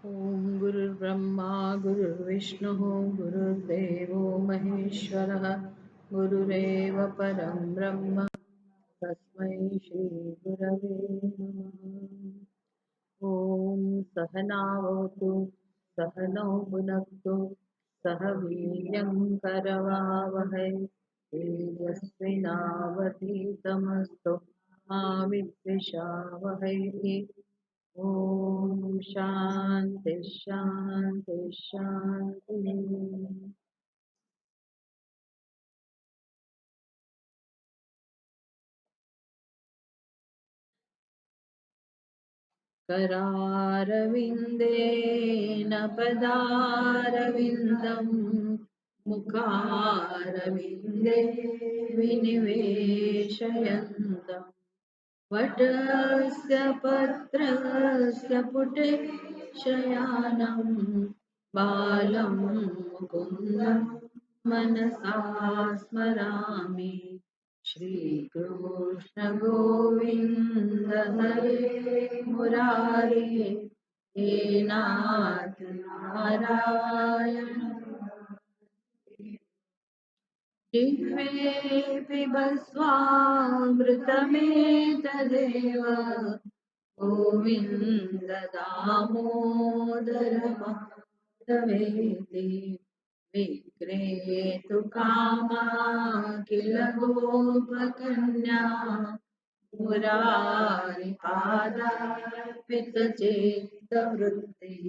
ओम गुरुर्ब्रह्मा गुरुर्विष्णुः गुरुर्देवो महेश्वरः गुरुरेव परं ब्रह्म तस्मै श्री गुरवे नमः। ॐ सहनावतु सहनौ भुनक्तु सह वीर्यं करवावहै तेजस्विनावधीतमस्तु मा विद्विषावहै। ओम शांति शांति शांति। करारविन्देन पदारविन्दम् मुखारविन्दे विनिवेशयन्तम् वटस्य पत्रस्य पुटे शयानं बालं मुकुन्दं मनसा स्मरामि। श्रीकृष्ण गोविन्द हरे मुरारे हे नाथ नारायण जिह्वे पिबस्वामृतमेतदेव गोविन्द दामोदर माधवेति विक्रेतु कामा किल गोपकन्या मुरारिपादार्पितचेत्तवृत्तिः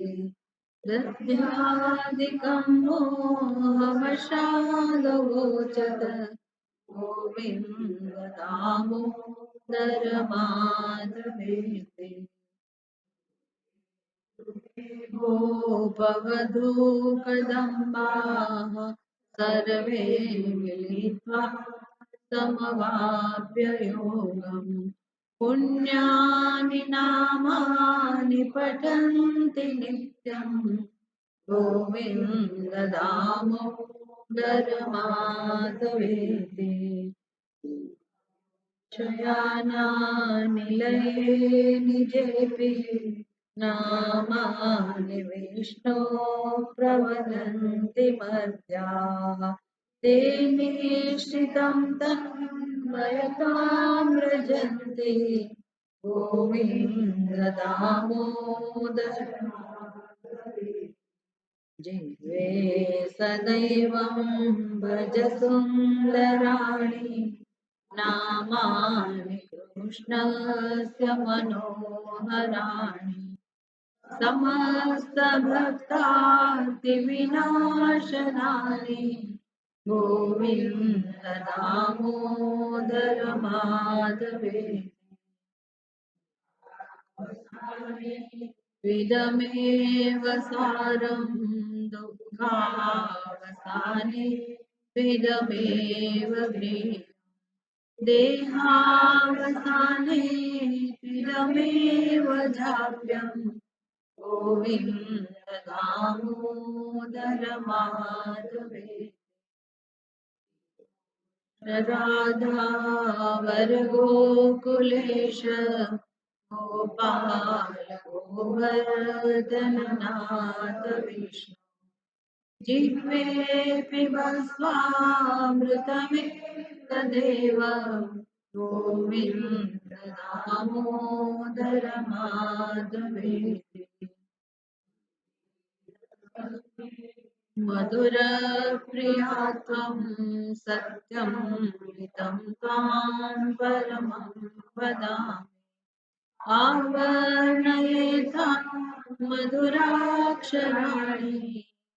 दध्यादिकं मोहवशादगोचर गोविन्द दामोदर माधवेति गोपवधूकदम्बाः सर्वे मिलित्वा समवाप्य योगम् पुण्यानि नामानि पठन्ति नित्यम् गोविन्द दामोदर माधवेति शयानानिलये निजेऽपि नामानि विष्णो प्रवदन्ति मर्त्याः तेने श्रितं तन्मयतां व्रजन्ति गोविन्द दामोदर जिह्वे सदैवं भज सुन्दराणि नामानि कृष्णस्य मनोहराणि समस्तभक्तार्तिविनाशनानि गोविन्द दामोदर माधवेति विदमेव सारं दुःखावसाने विदमेव ज्ञेयम् देहावसाने विदमेव जाप्यम् गोविन्द दामोदर माधवेति राधावर गोकुलेश गोपाल गोवर्धननाथ विष्णु जिह्वे पिबस्वामृतमेतदेव गोविन्द दामोदर माधवेति मधुरप्रिया त्वं सत्यं हितं त्वां परमं वदामि आवर्णयेतां मधुराक्षराणि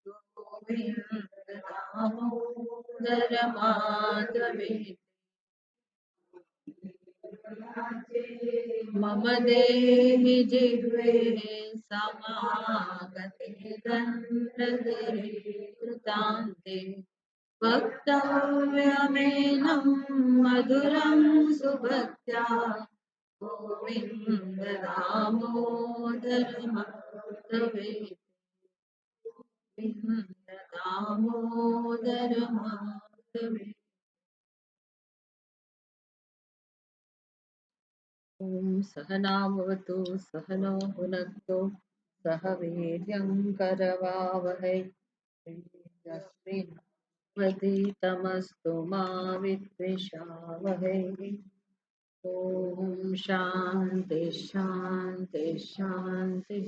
गोविन्द दामोदर माधवेति मम देहि जिह्वे समागते दण्डधरे कृतान्ते वक्तव्यमेनं मधुरं सुभक्त्या गोविन्द दामोदर माधवेति गोविन्द दामोदर माधवेति। ॐ सहनाववतु सहनौ भुनक्तु सह वीर्यं करवावहै तेजस्विनावधीतमस्तु मा विद्विषावहै। ओम शांति शांति शांति।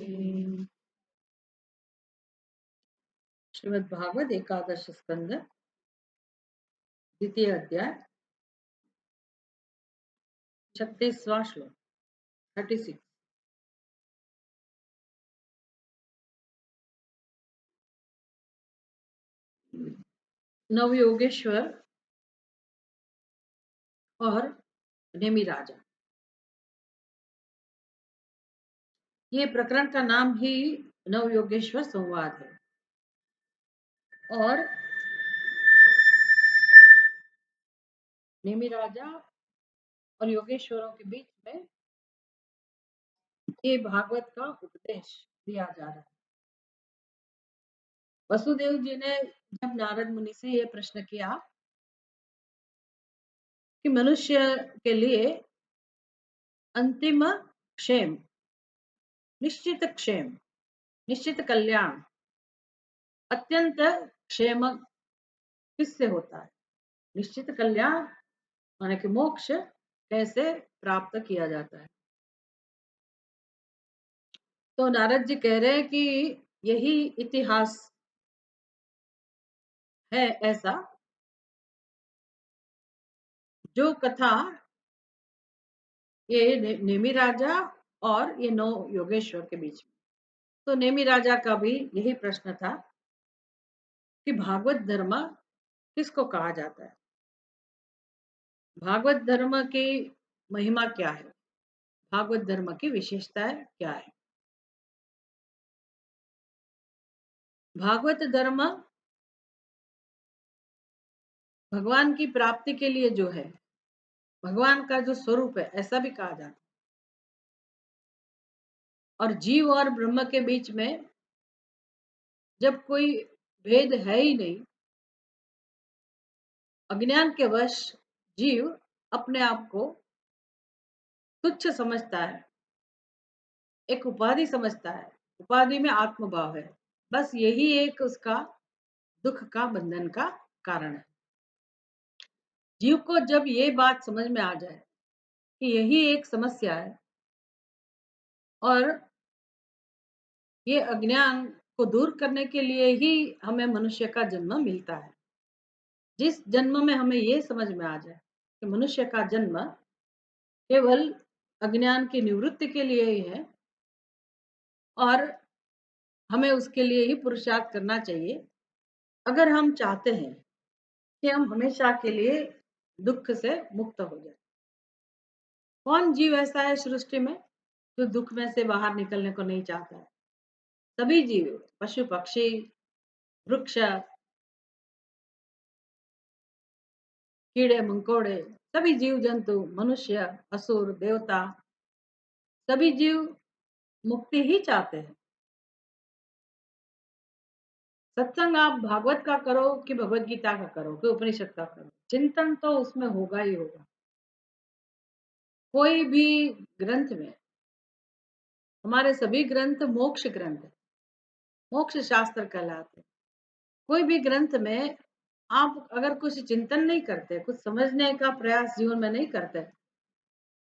श्रीमद् भागवत एकादश स्कंद द्वितीय अध्याय 36वां श्लोक 36। नवयोगेश्वर और नेमि राजा, ये प्रकरण का नाम ही नवयोगेश्वर संवाद है। और नेमि राजा और योगेश्वरों के बीच में ये भागवत का उपदेश दिया जा रहा है। वसुदेव जी ने जब नारद मुनि से ये प्रश्न किया कि मनुष्य के लिए अंतिम क्षेम, निश्चित कल्याण, अत्यंत क्षेम किससे होता है, निश्चित कल्याण माने कि मोक्ष कैसे प्राप्त किया जाता है। तो नारद जी कह रहे हैं कि यही इतिहास है ऐसा जो कथा ये नेमि राजा और ये नौ योगेश्वर के बीच में। तो नेमि राजा का भी यही प्रश्न था कि भागवत धर्म किसको कहा जाता है, भागवत धर्म की महिमा क्या है, भागवत धर्म की विशेषताएं क्या है। भागवत धर्म भगवान की प्राप्ति के लिए जो है, भगवान का जो स्वरूप है ऐसा भी कहा जाता है। और जीव और ब्रह्म के बीच में जब कोई भेद है ही नहीं, अज्ञान के वश जीव अपने आप को तुच्छ समझता है, एक उपाधि समझता है, उपाधि में आत्मभाव है, बस यही एक उसका दुख का बंधन का कारण है। जीव को जब ये बात समझ में आ जाए कि यही एक समस्या है और ये अज्ञान को दूर करने के लिए ही हमें मनुष्य का जन्म मिलता है, जिस जन्म में हमें ये समझ में आ जाए कि मनुष्य का जन्म केवल अज्ञान की निवृत्ति के लिए ही है और हमें उसके लिए ही पुरुषार्थ करना चाहिए, अगर हम चाहते हैं कि हम हमेशा के लिए दुख से मुक्त हो जाए। कौन जीव ऐसा है सृष्टि में जो दुख में से बाहर निकलने को नहीं चाहता है? सभी जीव, पशु पक्षी, वृक्ष, कीड़े मकोड़े, सभी जीव जंतु, मनुष्य, असुर, देवता, सभी जीव मुक्ति ही चाहते हैं। सत्संग आप भागवत का करो कि भगवत गीता का करो कि उपनिषद का करो, चिंतन तो उसमें होगा ही होगा। कोई भी ग्रंथ में, हमारे सभी ग्रंथ मोक्ष ग्रंथ है, मोक्ष शास्त्र कहलाते हैं। कोई भी ग्रंथ में आप अगर कुछ चिंतन नहीं करते, कुछ समझने का प्रयास जीवन में नहीं करते,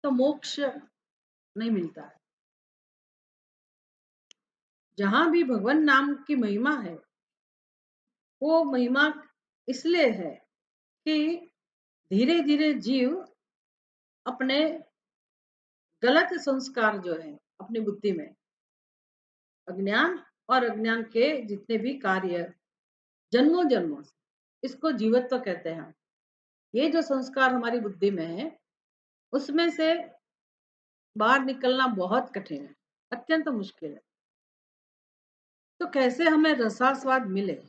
तो मोक्ष नहीं मिलता है। जहां भी भगवान नाम की महिमा है, वो महिमा इसलिए है कि धीरे धीरे जीव अपने गलत संस्कार जो है अपनी बुद्धि में, अज्ञान और अज्ञान के जितने भी कार्य जन्मों जन्मों से, इसको जीवत्व कहते हैं। ये जो संस्कार हमारी बुद्धि में है उसमें से बाहर निकलना बहुत कठिन है, अत्यंत मुश्किल है। तो कैसे हमें रसास्वाद मिले,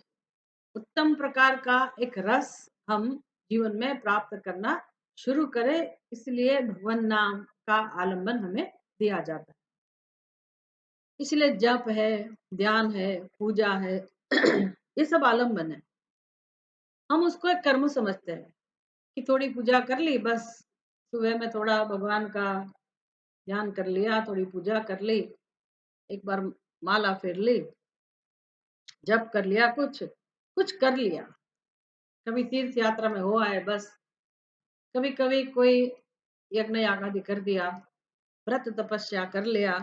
उत्तम प्रकार का एक रस हम जीवन में प्राप्त करना शुरू करें, इसलिए भगवान नाम का आलंबन हमें दिया जाता है। इसलिए जप है, ध्यान है, पूजा है, ये सब आलंबन है। हम उसको एक कर्म समझते हैं कि थोड़ी पूजा कर ली, बस सुबह में थोड़ा भगवान का ध्यान कर लिया, थोड़ी पूजा कर ली, एक बार माला फेर ली, जप कर लिया, कुछ कुछ कर लिया। कभी तीर्थ यात्रा में हो आए बस, कभी कभी कोई यज्ञ यागादि कर दिया, व्रत तपस्या कर लिया।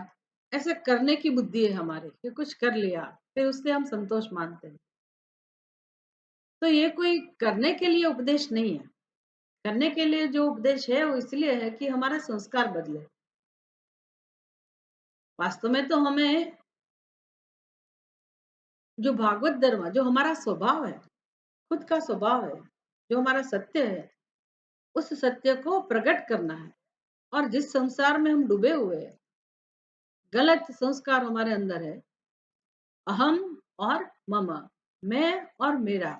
ऐसे करने की बुद्धि है हमारी कि कुछ कर लिया, फिर उससे हम संतोष मानते हैं। तो ये कोई करने के लिए उपदेश नहीं है। करने के लिए जो उपदेश है वो इसलिए है कि हमारा संस्कार बदले। वास्तव में तो हमें जो भागवत धर्म, जो हमारा स्वभाव है, खुद का स्वभाव है, जो हमारा सत्य है, उस सत्य को प्रकट करना है। और जिस संसार में हम डूबे हुए हैं, गलत संस्कार हमारे अंदर है, अहम और मम, मैं और मेरा।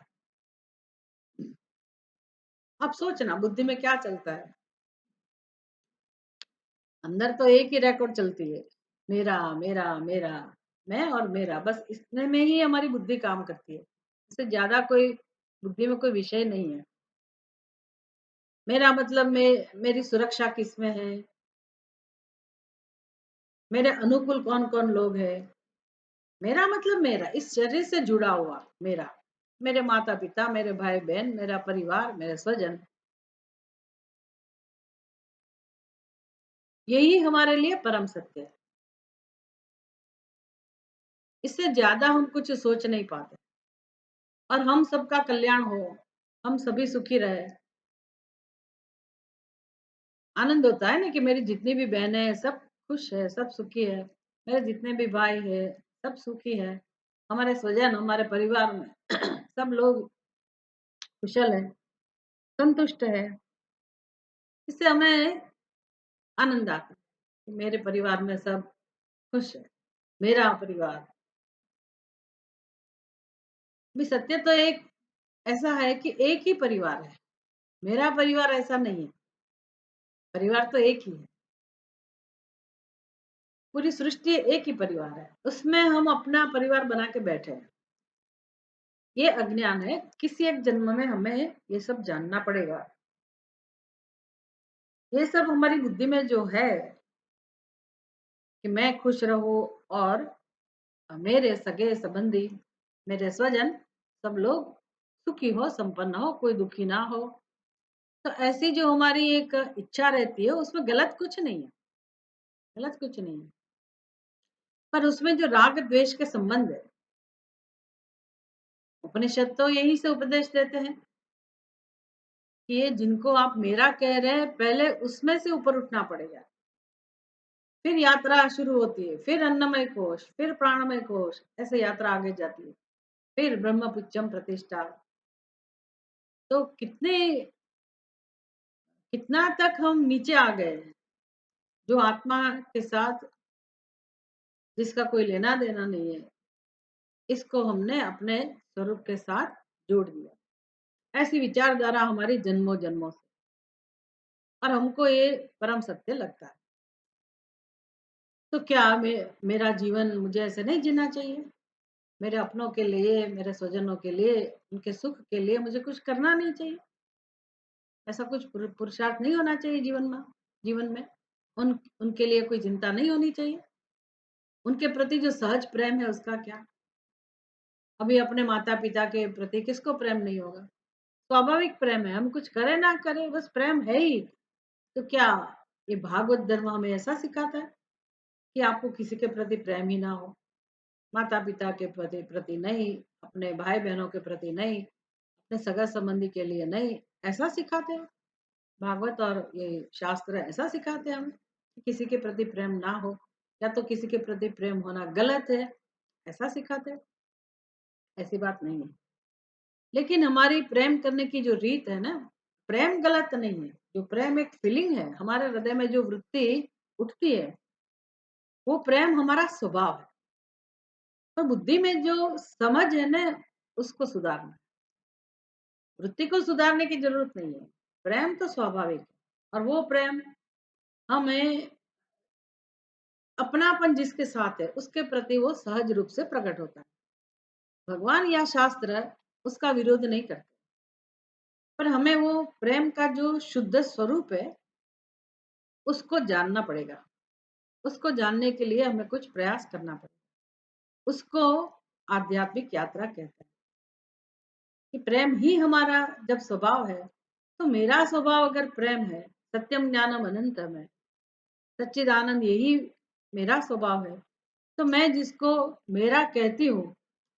अब सोचना बुद्धि में क्या चलता है। अंदर तो एक ही रिकॉर्ड चलती है, मेरा मेरा मेरा, मैं और मेरा, बस इतने में ही हमारी बुद्धि काम करती है। इससे ज्यादा कोई बुद्धि में कोई विषय नहीं है। मेरा मतलब मेरी सुरक्षा किसमें है, मेरे अनुकूल कौन कौन लोग हैं। मेरा मतलब मेरा इस शरीर से जुड़ा हुआ मेरा, मेरे माता पिता, मेरे भाई बहन, मेरा परिवार, मेरे स्वजन, यही हमारे लिए परम सत्य है। इससे ज्यादा हम कुछ सोच नहीं पाते। और हम सबका कल्याण हो, हम सभी सुखी रहे। आनंद होता है ना कि मेरी जितनी भी बहनें हैं सब खुश है, सब सुखी है। मेरे जितने भी भाई है सब सुखी है। हमारे स्वजन, हमारे परिवार में सब लोग कुशल है, संतुष्ट है। इससे हमें आनंद आता है कि मेरे परिवार में सब खुश है, मेरा परिवार भी। सत्य तो एक ऐसा है कि एक ही परिवार है, मेरा परिवार ऐसा नहीं है। परिवार तो एक ही है, पूरी सृष्टि एक ही परिवार है, उसमें हम अपना परिवार बना के बैठे हैं। ये अज्ञान है। किसी एक जन्म में हमें ये सब जानना पड़ेगा। ये सब हमारी बुद्धि में जो है कि मैं खुश रहूं और मेरे सगे संबंधी, मेरे स्वजन, सब लोग सुखी हो, संपन्न हो, कोई दुखी ना हो। तो ऐसी जो हमारी एक इच्छा रहती है उसमें गलत कुछ नहीं है, गलत कुछ नहीं है। पर उसमें जो राग द्वेष के संबंध है, उपनिषद तो यही से उपदेश देते हैं कि ये जिनको आप मेरा कह रहे हैं, पहले उसमें से ऊपर उठना पड़ेगा। फिर यात्रा शुरू होती है, फिर अन्नमय कोश, फिर प्राणमय कोश, ऐसे यात्रा आगे जाती है। फिर ब्रह्म पुच्छम प्रतिष्ठा। तो कितना तक हम नीचे आ गए हैं, जो आत्मा के साथ जिसका कोई लेना देना नहीं है, इसको हमने अपने स्वरूप के साथ जोड़ दिया। ऐसी विचारधारा हमारी जन्मों जन्मों से, और हमको ये परम सत्य लगता है। तो क्या मेरा जीवन मुझे ऐसे नहीं जीना चाहिए? मेरे अपनों के लिए, मेरे स्वजनों के लिए, उनके सुख के लिए मुझे कुछ करना नहीं चाहिए? ऐसा कुछ पुरुषार्थ नहीं होना चाहिए जीवन में? उनके लिए कोई चिंता नहीं होनी चाहिए? उनके प्रति जो सहज प्रेम है उसका क्या? अभी अपने माता पिता के प्रति किसको प्रेम नहीं होगा? स्वाभाविक प्रेम है, हम कुछ करें ना करें बस प्रेम है ही। तो क्या ये भागवत धर्म हमें ऐसा सिखाता है कि आपको किसी के प्रति प्रेम ही ना हो? माता पिता के प्रति प्रति नहीं, अपने भाई बहनों के प्रति नहीं, अपने सगा संबंधी के लिए नहीं, ऐसा सिखाते हैं भागवत और ये शास्त्र, ऐसा सिखाते हैं हमें कि किसी के प्रति प्रेम ना हो, या तो किसी के प्रति प्रेम होना गलत है, ऐसा सिखाते हैं? ऐसी बात नहीं है। लेकिन हमारी प्रेम करने की जो रीत है ना, प्रेम गलत नहीं है। जो प्रेम एक फीलिंग है, हमारे हृदय में जो वृत्ति उठती है, वो प्रेम हमारा स्वभाव है। तो बुद्धि में जो समझ है ना, उसको सुधारना। वृत्ति को सुधारने की जरूरत नहीं है। प्रेम तो स्वाभाविक है, और वो प्रेम हमें अपनापन जिसके साथ है उसके प्रति वो सहज रूप से प्रकट होता है। भगवान या शास्त्र उसका विरोध नहीं करते, पर हमें वो प्रेम का जो शुद्ध स्वरूप है उसको जानना पड़ेगा। उसको जानने के लिए हमें कुछ प्रयास करना पड़ेगा। उसको आध्यात्मिक यात्रा कहते हैं। कि प्रेम ही हमारा जब स्वभाव है, तो मेरा स्वभाव अगर प्रेम है, सत्यम ज्ञानम अनंतम है, सच्चिदानंद यही मेरा स्वभाव है, तो मैं जिसको मेरा कहती हूँ,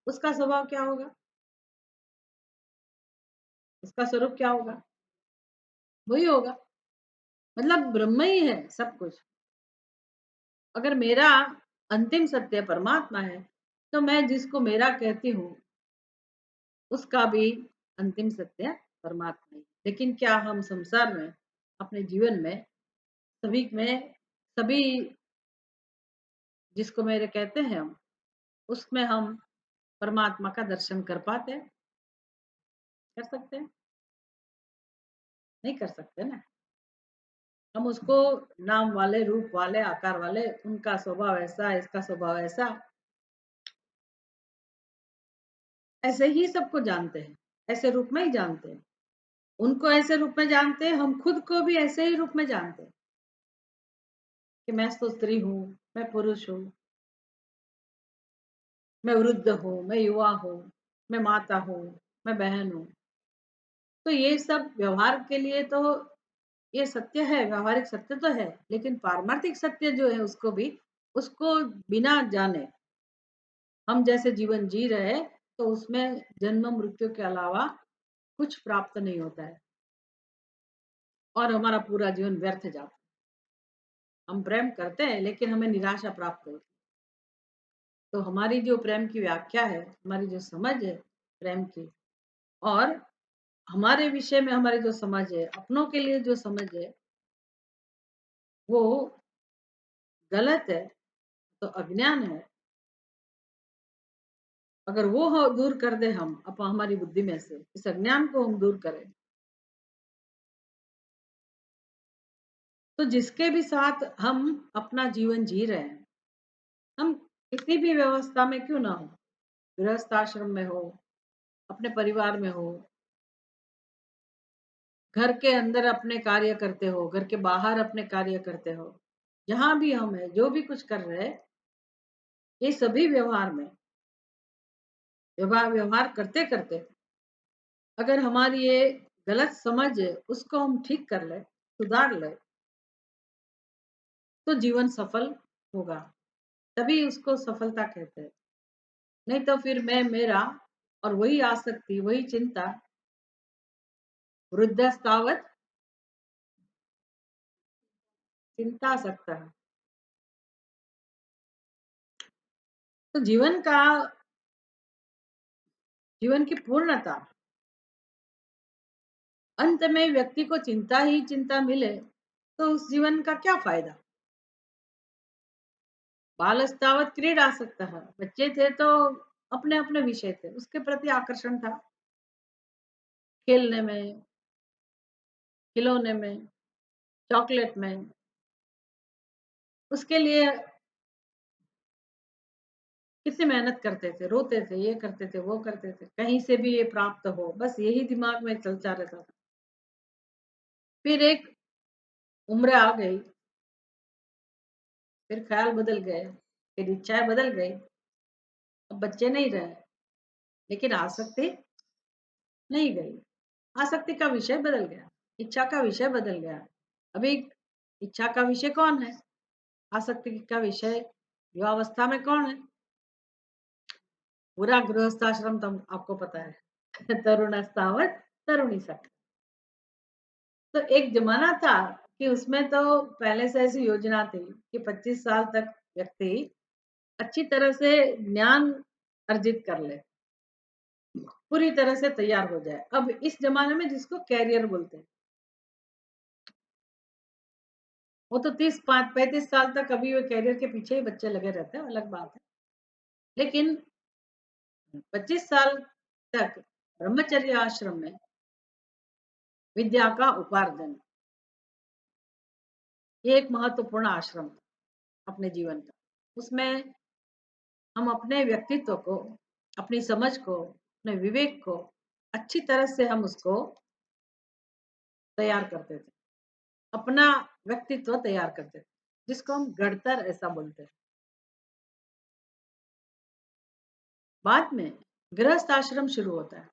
उसका स्वभाव क्या होगा? उसका स्वरूप क्या होगा? वही होगा। मतलब ब्रह्म ही है सब कुछ। अगर मेरा अंतिम सत्य परमात्मा है, तो मैं जिसको मेरा कहती हूँ, उसका भी अंतिम सत्य परमात्मा ही। लेकिन क्या हम संसार में, अपने जीवन में सभी जिसको मेरे कहते हैं हम, उसमें हम परमात्मा का दर्शन कर पाते हैं? कर सकते हैं? नहीं कर सकते ना। हम उसको नाम वाले, रूप वाले, आकार वाले, उनका स्वभाव ऐसा, इसका स्वभाव ऐसा, ऐसे ही सबको जानते हैं। ऐसे रूप में ही जानते हैं। उनको ऐसे रूप में जानते हैं, हम खुद को भी ऐसे ही रूप में जानते हैं कि मैं तो स्त्री हूँ, मैं पुरुष हूँ, मैं वृद्ध हूँ, मैं युवा हूँ, मैं माता हूँ, मैं बहन हूँ। तो ये सब व्यवहार के लिए तो ये सत्य है, व्यावहारिक सत्य तो है, लेकिन पारमार्थिक सत्य जो है उसको बिना जाने हम जैसे जीवन जी रहे, तो उसमें जन्म मृत्यु के अलावा कुछ प्राप्त नहीं होता है और हमारा पूरा जीवन व्यर्थ जाता है। हम प्रेम करते हैं लेकिन हमें निराशा प्राप्त होती है। तो हमारी जो प्रेम की व्याख्या है, हमारी जो समझ है प्रेम की, और हमारे विषय में हमारी जो समझ है, अपनों के लिए जो समझ है, वो गलत है, तो अज्ञान है। अगर वो दूर कर दे हम हमारी बुद्धि में से, इस अज्ञान को हम दूर करें, तो जिसके भी साथ हम अपना जीवन जी रहे हैं, हम किसी भी व्यवस्था में क्यों ना हो, गृहस्थ आश्रम में हो, अपने परिवार में हो, घर के अंदर अपने कार्य करते हो, घर के बाहर अपने कार्य करते हो, जहां भी हम है, जो भी कुछ कर रहे हैं, ये सभी व्यवहार में व्यवहार करते करते अगर हमारी ये गलत समझ है, उसको हम ठीक कर ले, सुधार ले, तो जीवन सफल होगा। तभी उसको सफलता कहते हैं। नहीं तो फिर मैं मेरा, और वही आसक्ति, वही चिंता, वृद्धस्तावत चिंता सकता है। तो जीवन की पूर्णता, अंत में व्यक्ति को चिंता ही चिंता मिले, तो उस जीवन का क्या फायदा? बालस्तावत क्रीड़ा सकता है, बच्चे थे तो अपने अपने विषय थे, उसके प्रति आकर्षण था, खेलने में, खिलौने में, चॉकलेट में, उसके लिए कितनी मेहनत करते थे, रोते थे, ये करते थे, वो करते थे, कहीं से भी ये प्राप्त हो, बस यही दिमाग में चलता रहता था। फिर एक उम्र आ गई, फिर ख्याल बदल गए, फिर इच्छाएं बदल गई, अब बच्चे नहीं रहे, लेकिन आसक्ति नहीं गई। आसक्ति का विषय बदल गया, इच्छा का विषय बदल गया। अभी इच्छा का विषय कौन है? आसक्ति का विषय युवावस्था में कौन है? पूरा गृहस्थाश्रम तो आपको पता है। तरुणास्तावत तरुणी सख। तो एक जमाना था कि उसमें तो पहले से ऐसी योजना थी कि 25 साल तक व्यक्ति अच्छी तरह से ज्ञान अर्जित कर ले, पूरी तरह से तैयार हो जाए। अब इस जमाने में जिसको कैरियर बोलते हैं, वो तो 35 साल तक अभी वो कैरियर के पीछे ही बच्चे लगे रहते हैं, अलग बात है। लेकिन 25 साल तक ब्रह्मचर्य आश्रम में विद्या का उपार्जन, ये एक महत्वपूर्ण आश्रम था अपने जीवन का। उसमें हम अपने व्यक्तित्व को, अपनी समझ को, अपने विवेक को अच्छी तरह से हम उसको तैयार करते थे। अपना व्यक्तित्व तैयार करते थे, जिसको हम गढ़तर ऐसा बोलते हैं। बाद में गृहस्थ आश्रम शुरू होता है।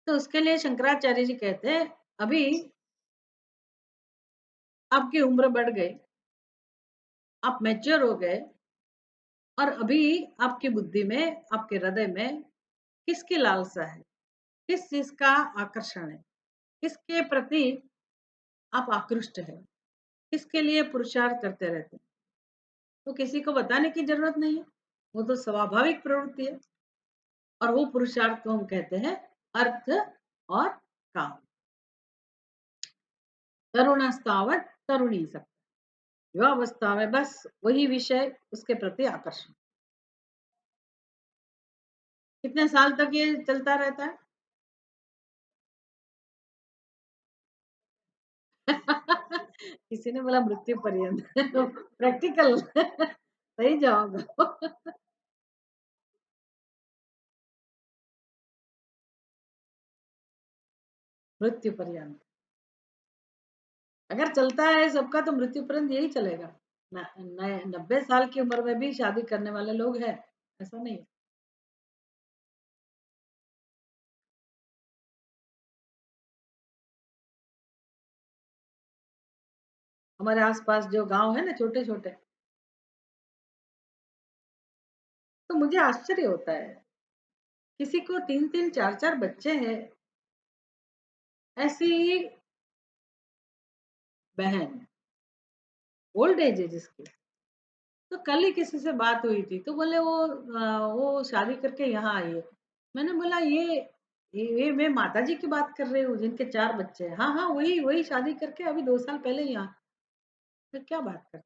तो उसके लिए शंकराचार्य जी कहते हैं, अभी आपकी उम्र बढ़ गई, आप मैच्योर हो गए और अभी आपकी बुद्धि में, आपके हृदय में किसकी लालसा है? किस चीज़ का आकर्षण है? किसके प्रति आप आकृष्ट हैं? किसके लिए पुरुषार्थ करते रहते हैं? तो किसी को बताने की ज़रूरत नहीं है। वो तो स्वाभाविक प्रवृत्ति है और वो पुरुषार्थ को हम कहते हैं अर्थ और काम। तरुणस्तावत् तरुणी सख। युवावस्था में बस वही विषय, उसके प्रति आकर्षण। कितने साल तक ये चलता रहता है? किसी ने बोला मृत्यु पर्यंत। प्रैक्टिकल। सही जवाब। मृत्यु पर्यंत। अगर चलता है सबका तो मृत्यु पर्यंत यही चलेगा। 90 साल की उम्र में भी शादी करने वाले लोग हैं, ऐसा नहीं है। हमारे आसपास जो गांव है ना, छोटे छोटे, तो मुझे आश्चर्य होता है, किसी को तीन तीन चार चार बच्चे हैं, ऐसी बहन, ओल्ड एज है जिसकी। तो कल ही किसी से बात हुई थी, तो बोले वो शादी करके यहाँ आई है। मैंने बोला ये मैं माता जी की बात कर रही हूँ जिनके चार बच्चे हैं। हाँ हाँ, वही वही शादी करके अभी 2 साल पहले यहाँ। फिर क्या बात करते हैं?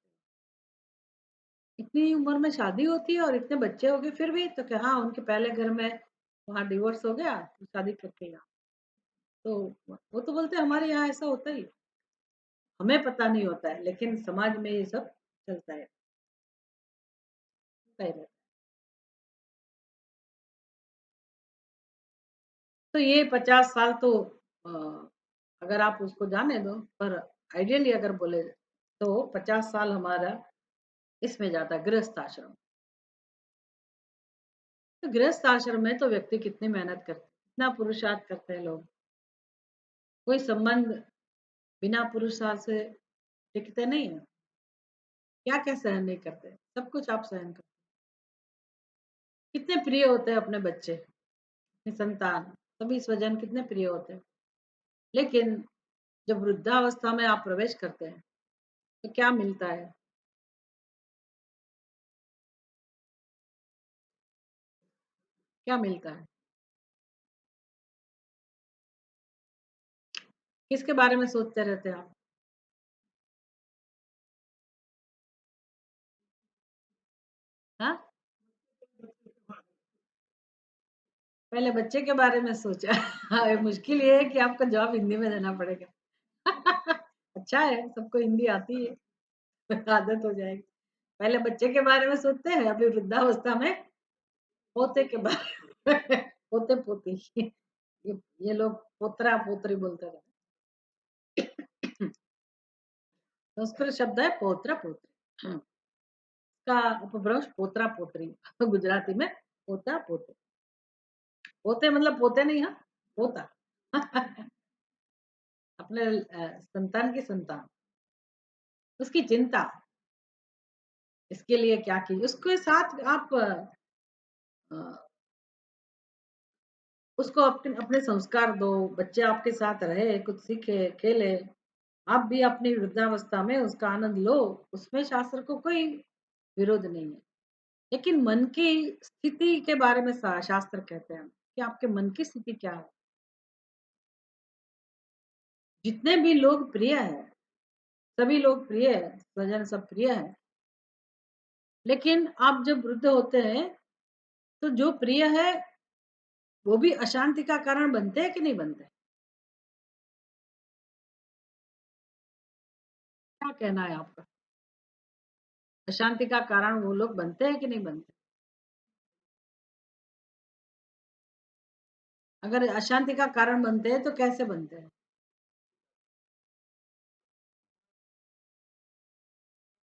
इतनी उम्र में शादी होती है और इतने बच्चे हो गए फिर भी, तो क्या हाँ उनके पहले घर में वहाँ डिवोर्स हो गया तो शादी करके यहाँ। तो वो तो बोलते हैं हमारे यहाँ ऐसा होता ही है। हमें पता नहीं होता है लेकिन समाज में ये सब चलता है, होता ही रहता है। तो ये 50 साल तो अ, अगर आप उसको जाने दो, पर आइडियली अगर बोले तो 50 साल हमारा इसमें जाता है, गृहस्थ आश्रम। तो गृहस्थ आश्रम में तो व्यक्ति कितनी मेहनत करते हैं, कितना पुरुषार्थ करते हैं लोग। कोई संबंध बिना पुरुषार्थ से टिकते नहीं है। क्या क्या सहन नहीं करते, सब कुछ आप सहन करते। कितने प्रिय होते हैं अपने बच्चे, अपनी संतान, सभी स्वजन कितने प्रिय होते हैं। लेकिन जब वृद्धावस्था में आप प्रवेश करते हैं तो क्या मिलता है? क्या मिलता है? किसके बारे में सोचते रहते हैं आप? हाँ, पहले बच्चे के बारे में सोचा। हाँ, मुश्किल ये है कि आपको जवाब हिंदी में देना पड़ेगा। अच्छा है, सबको हिंदी आती है। आदत हो जाएगी। पहले बच्चे के बारे में सोचते हैं, अभी वृद्धावस्था में पोते के बारे में। पोते पोती। ये लोग पोतरा पोत्री बोलते हैं। संस्कृत शब्द है पोत्रा पोत्री। का अपभ्रंश पोतरा पोत्री। गुजराती में पोता पोते। पोते मतलब पोते नहीं, हाँ, पोता। अपने संतान की संतान, उसकी चिंता, इसके लिए क्या की, उसके साथ आप अ, उसको अपने अपने संस्कार दो, बच्चे आपके साथ रहे, कुछ सीखे, खेले। आप भी अपनी वृद्धावस्था में उसका आनंद लो, उसमें शास्त्र को कोई विरोध नहीं है। लेकिन मन की स्थिति के बारे में शास्त्र कहते हैं कि आपके मन की स्थिति क्या है। जितने भी लोग प्रिय हैं, सभी लोग प्रिय है, स्वजन सब प्रिय है। लेकिन आप जब वृद्ध होते हैं तो जो प्रिय है वो भी अशांति का कारण बनते हैं कि नहीं बनते? क्या कहना है आपका? अशांति का कारण वो लोग बनते हैं कि नहीं बनते? अगर अशांति का कारण बनते हैं तो कैसे बनते हैं?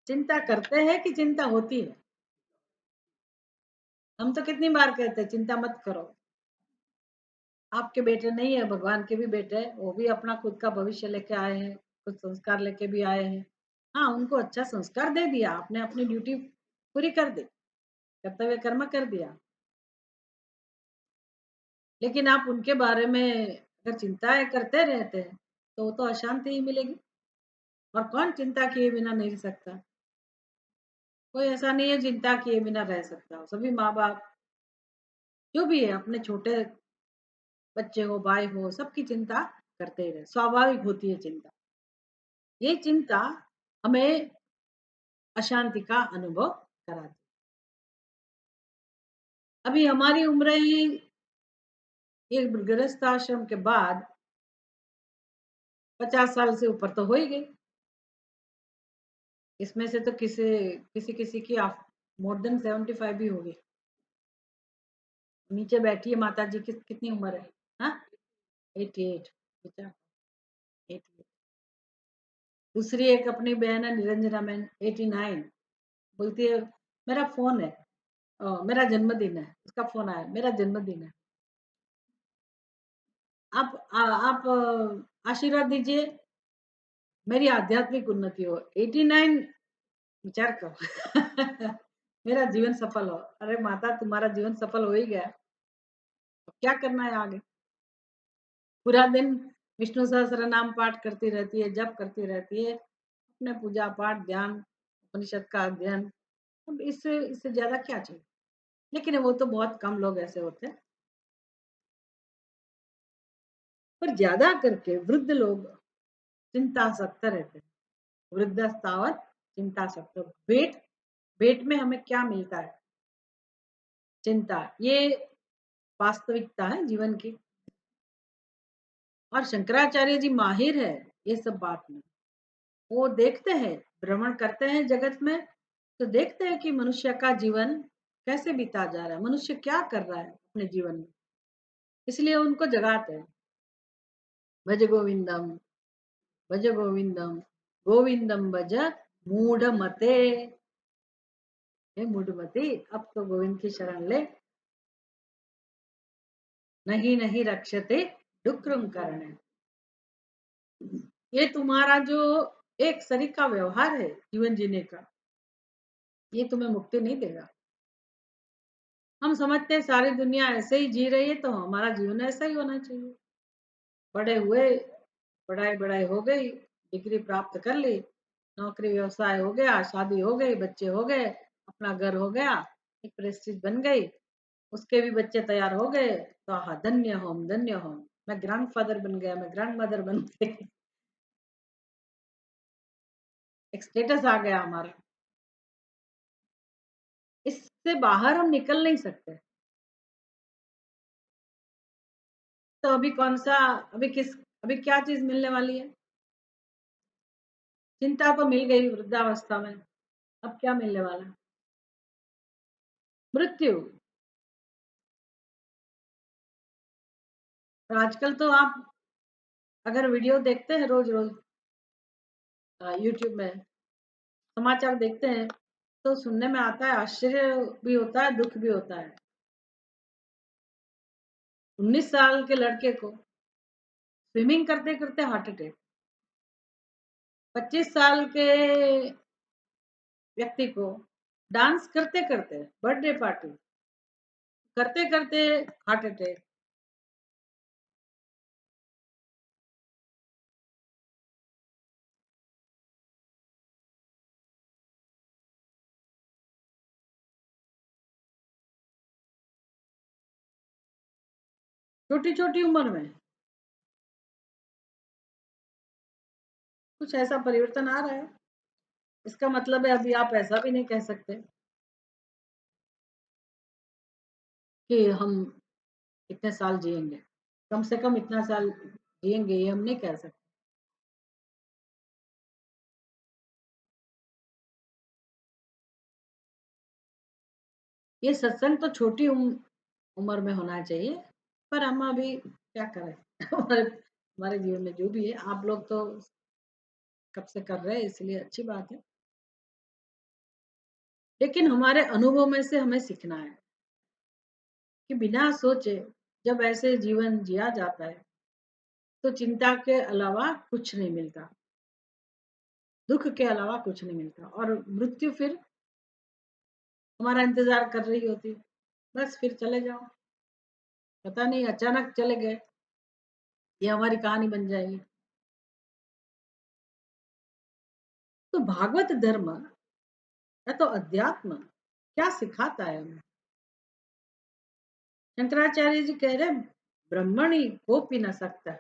चिंता करते हैं कि चिंता होती है? हम तो कितनी बार कहते हैं चिंता मत करो। आपके बेटे नहीं है, भगवान के भी बेटे हैं, वो भी अपना खुद का भविष्य लेके आए हैं, कुछ संस्कार लेके भी आए हैं। हाँ, उनको अच्छा संस्कार दे दिया, आपने अपनी ड्यूटी पूरी कर दी, कर्तव्य कर्म कर दिया। लेकिन आप उनके बारे में अगर चिंताएँ करते रहते हैं, तो वो तो अशांति ही मिलेगी और कौन चिंता किए बिना नहीं रह सकता? कोई ऐसा नहीं है चिंता किए बिना रह सकता। सभी माँ-बाप जो भी है अपने छोटे बच्चे हो, भाई हो, सबकी चिंता करते ही रहे, स्वाभाविक होती है चिंता। ये चिंता हमें अशांति का अनुभव कराती। अभी हमारी उम्र ही एक गृहस्थ आश्रम के बाद 50 साल से ऊपर तो हो ही गई। इसमें से तो किसी-किसी की मोर देन 75 भी होगी। नीचे बैठी है माताजी की कितनी उम्र है? हाँ? 88 बेटा 88। दूसरी एक अपनी बहन है निरंजना मैम 89 बोलती है मेरा फ़ोन है मेरा जन्मदिन है। उसका फ़ोन आया मेरा जन्मदिन है। आप आशीर्वाद दीजिए मेरी आध्यात्मिक उन्नति हो। 89 विचार करो मेरा जीवन सफल हो। अरे माता तुम्हारा जीवन सफल हो ही गया। अब क्या करना है आगे? पूरा दिन विष्णु सहस्त्र नाम पाठ करती रहती है, जप करती रहती है, अपने पूजा पाठ, ध्यान, उपनिषद का अध्ययन, अब इससे इससे ज़्यादा क्या चाहिए? लेकिन वो तो बहुत कम लोग ऐसे होते हैं, पर ज़्यादा करके वृद्ध लोग चिंतासक्त रहते हैं। वृद्धस्तावत चिंतासक्त। वेट वेट में हमें क्या मिलता है? चिंता। ये वास्तविकता है जीवन की और शंकराचार्य जी माहिर है ये सब बात में। वो देखते हैं, भ्रमण करते हैं जगत में, तो देखते हैं कि मनुष्य का जीवन कैसे बीता जा रहा है, मनुष्य क्या कर रहा है अपने जीवन में। इसलिए उनको जगाते हैं, भज गोविंदम, भज गोविंदम, गोविंदम भज मूढ़मते। हे मूढ़मते, अब तो गोविंद की शरण ले, नहीं नहीं रक्षते डुक्रम करण। ये तुम्हारा जो एक शरीर का व्यवहार है जीवन जीने का, ये तुम्हें मुक्ति नहीं देगा। हम समझते हैं सारी दुनिया ऐसे ही जी रही है तो हमारा जीवन ऐसा ही होना चाहिए। बड़े हुए, पढ़ाई-वढ़ाई हो गई, डिग्री प्राप्त कर ली, नौकरी व्यवसाय हो गया, शादी हो गई, बच्चे हो गए, अपना घर हो गया, एक प्रेस्टीज बन गई, उसके भी बच्चे तैयार हो गए, तो आहा धन्य होम, धन्य होम। मैं ग्रैंडफ़ादर बन गया, मैं ग्रैंडमदर बन गई। एक स्टेटस आ गया हमारा। इससे बाहर हम निकल नहीं सकते। तो अभी क्या चीज़ मिलने वाली है? चिंता तो मिल गई वृद्धावस्था में, अब क्या मिलने वाला है? मृत्यु। और आजकल तो आप अगर वीडियो देखते हैं रोज़-रोज़ यूट्यूब में समाचार देखते हैं, तो सुनने में आता है आश्चर्य भी होता है, दुःख भी होता है। 19 साल के लड़के को स्विमिंग करते-करते हार्ट अटैक, 25 साल के व्यक्ति को डांस करते-करते बर्थडे पार्टी करते-करते हार्ट अटैक। छोटी-छोटी उम्र में कुछ ऐसा परिवर्तन आ रहा है। इसका मतलब है अभी आप ऐसा भी नहीं कह सकते कि हम इतने साल जिएँगे। कम से कम इतना साल जिएँगे ये हम नहीं कह सकते। ये सत्संग तो छोटी उम्र में होना चाहिए, पर हम अभी क्या करें? हमारे हमारे जीवन में जो भी है, आप लोग तो कब से कर रहे हैं इसलिए अच्छी बात है। लेकिन हमारे अनुभव में से हमें सीखना है। कि बिना सोचे जब ऐसे जीवन जिया जाता है तो चिंता के अलावा कुछ नहीं मिलता, दुख के अलावा कुछ नहीं मिलता, और मृत्यु फिर हमारा इंतजार कर रही होती। बस फिर चले जाओ, पता नहीं अचानक चले गए, ये हमारी कहानी बन जाएगी। तो भागवत धर्म या तो अध्यात्म क्या सिखाता है हमें? शंकराचार्य जी कह रहे हैं, ब्रह्मणि को पी न सकता,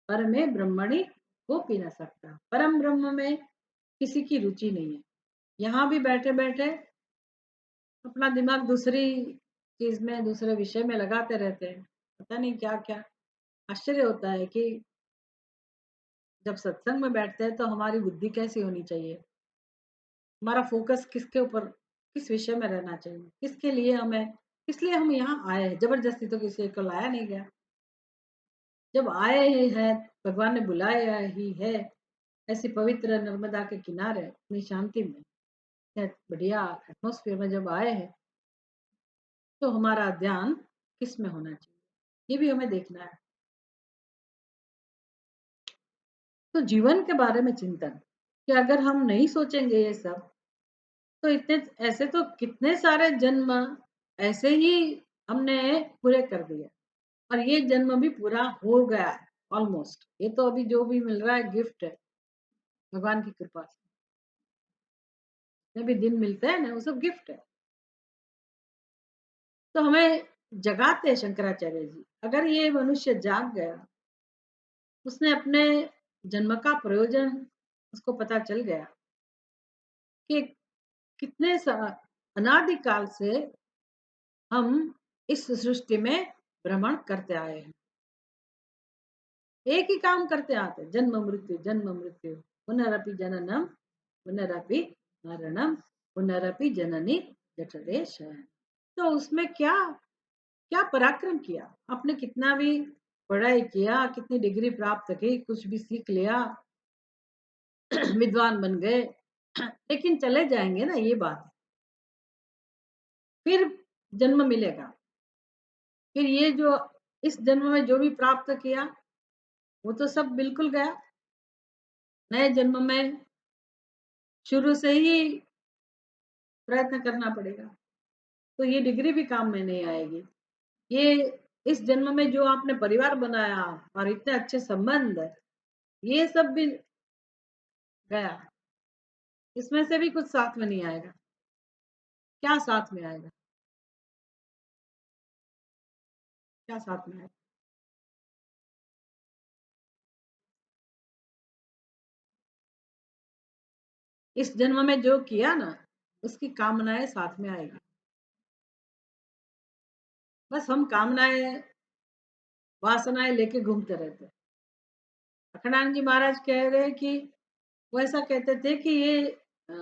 पर में ब्रह्मणि को पी न सकता। परम ब्रह्म में किसी की रुचि नहीं है। यहाँ भी बैठे बैठे अपना दिमाग दूसरी चीज में, दूसरे विषय में लगाते रहते हैं, पता नहीं क्या क्या। आश्चर्य होता है कि जब सत्संग में बैठते हैं तो हमारी बुद्धि कैसी होनी चाहिए, हमारा फोकस किसके ऊपर, किस विषय में रहना चाहिए, किसके लिए हमें, इसलिए हम यहाँ आए हैं। जबरदस्ती तो किसी को लाया नहीं गया। जब आए ही हैं, भगवान ने बुलाया ही है, ऐसी पवित्र नर्मदा के किनारे अपनी शांति में, बढ़िया एटमोस्फियर में जब आए हैं, तो हमारा ध्यान किस में होना चाहिए, ये भी हमें देखना है। तो जीवन के बारे में चिंतन, कि अगर हम नहीं सोचेंगे ये सब, तो इतने ऐसे तो कितने सारे जन्म ऐसे ही हमने पूरे कर दिए, और ये जन्म भी पूरा हो गया है ऑलमोस्ट। ये तो अभी जो भी मिल रहा है गिफ्ट है, भगवान की कृपा से। जितने भी दिन मिलते हैं ना, वो सब गिफ्ट है। तो हमें जगाते हैं शंकराचार्य जी, अगर ये मनुष्य जाग गया, उसने अपने जन्म का प्रयोजन, उसको पता चल गया कि कितने अनादिकाल से हम इस सृष्टि में भ्रमण करते आए हैं, एक ही काम करते आते, जन्म मृत्यु जन्म मृत्यु, पुनरपि जननम पुनरपि मरणम पुनरपि जननी जठरे शयन। तो उसमें क्या क्या पराक्रम किया आपने, कितना भी पढ़ाई किया, कितनी डिग्री प्राप्त की, कुछ भी सीख लिया, विद्वान बन गए, लेकिन चले जाएंगे ना, ये बात। फिर जन्म मिलेगा, फिर ये जो इस जन्म में जो भी प्राप्त किया वो तो सब बिल्कुल गया। नए जन्म में शुरू से ही प्रयत्न करना पड़ेगा, तो ये डिग्री भी काम में नहीं आएगी। ये इस जन्म में जो आपने परिवार बनाया और इतने अच्छे संबंध, ये सब भी गया, इसमें से भी कुछ साथ में नहीं आएगा। क्या साथ में आएगा, क्या साथ में आएगा? इस जन्म में जो किया ना, उसकी कामनाएं साथ में आएगी। बस हम कामनाएं, वासनाएं लेके घूमते रहते हैं। अखंडानंद जी महाराज कह रहे हैं कि वो ऐसा कहते थे कि ये अ,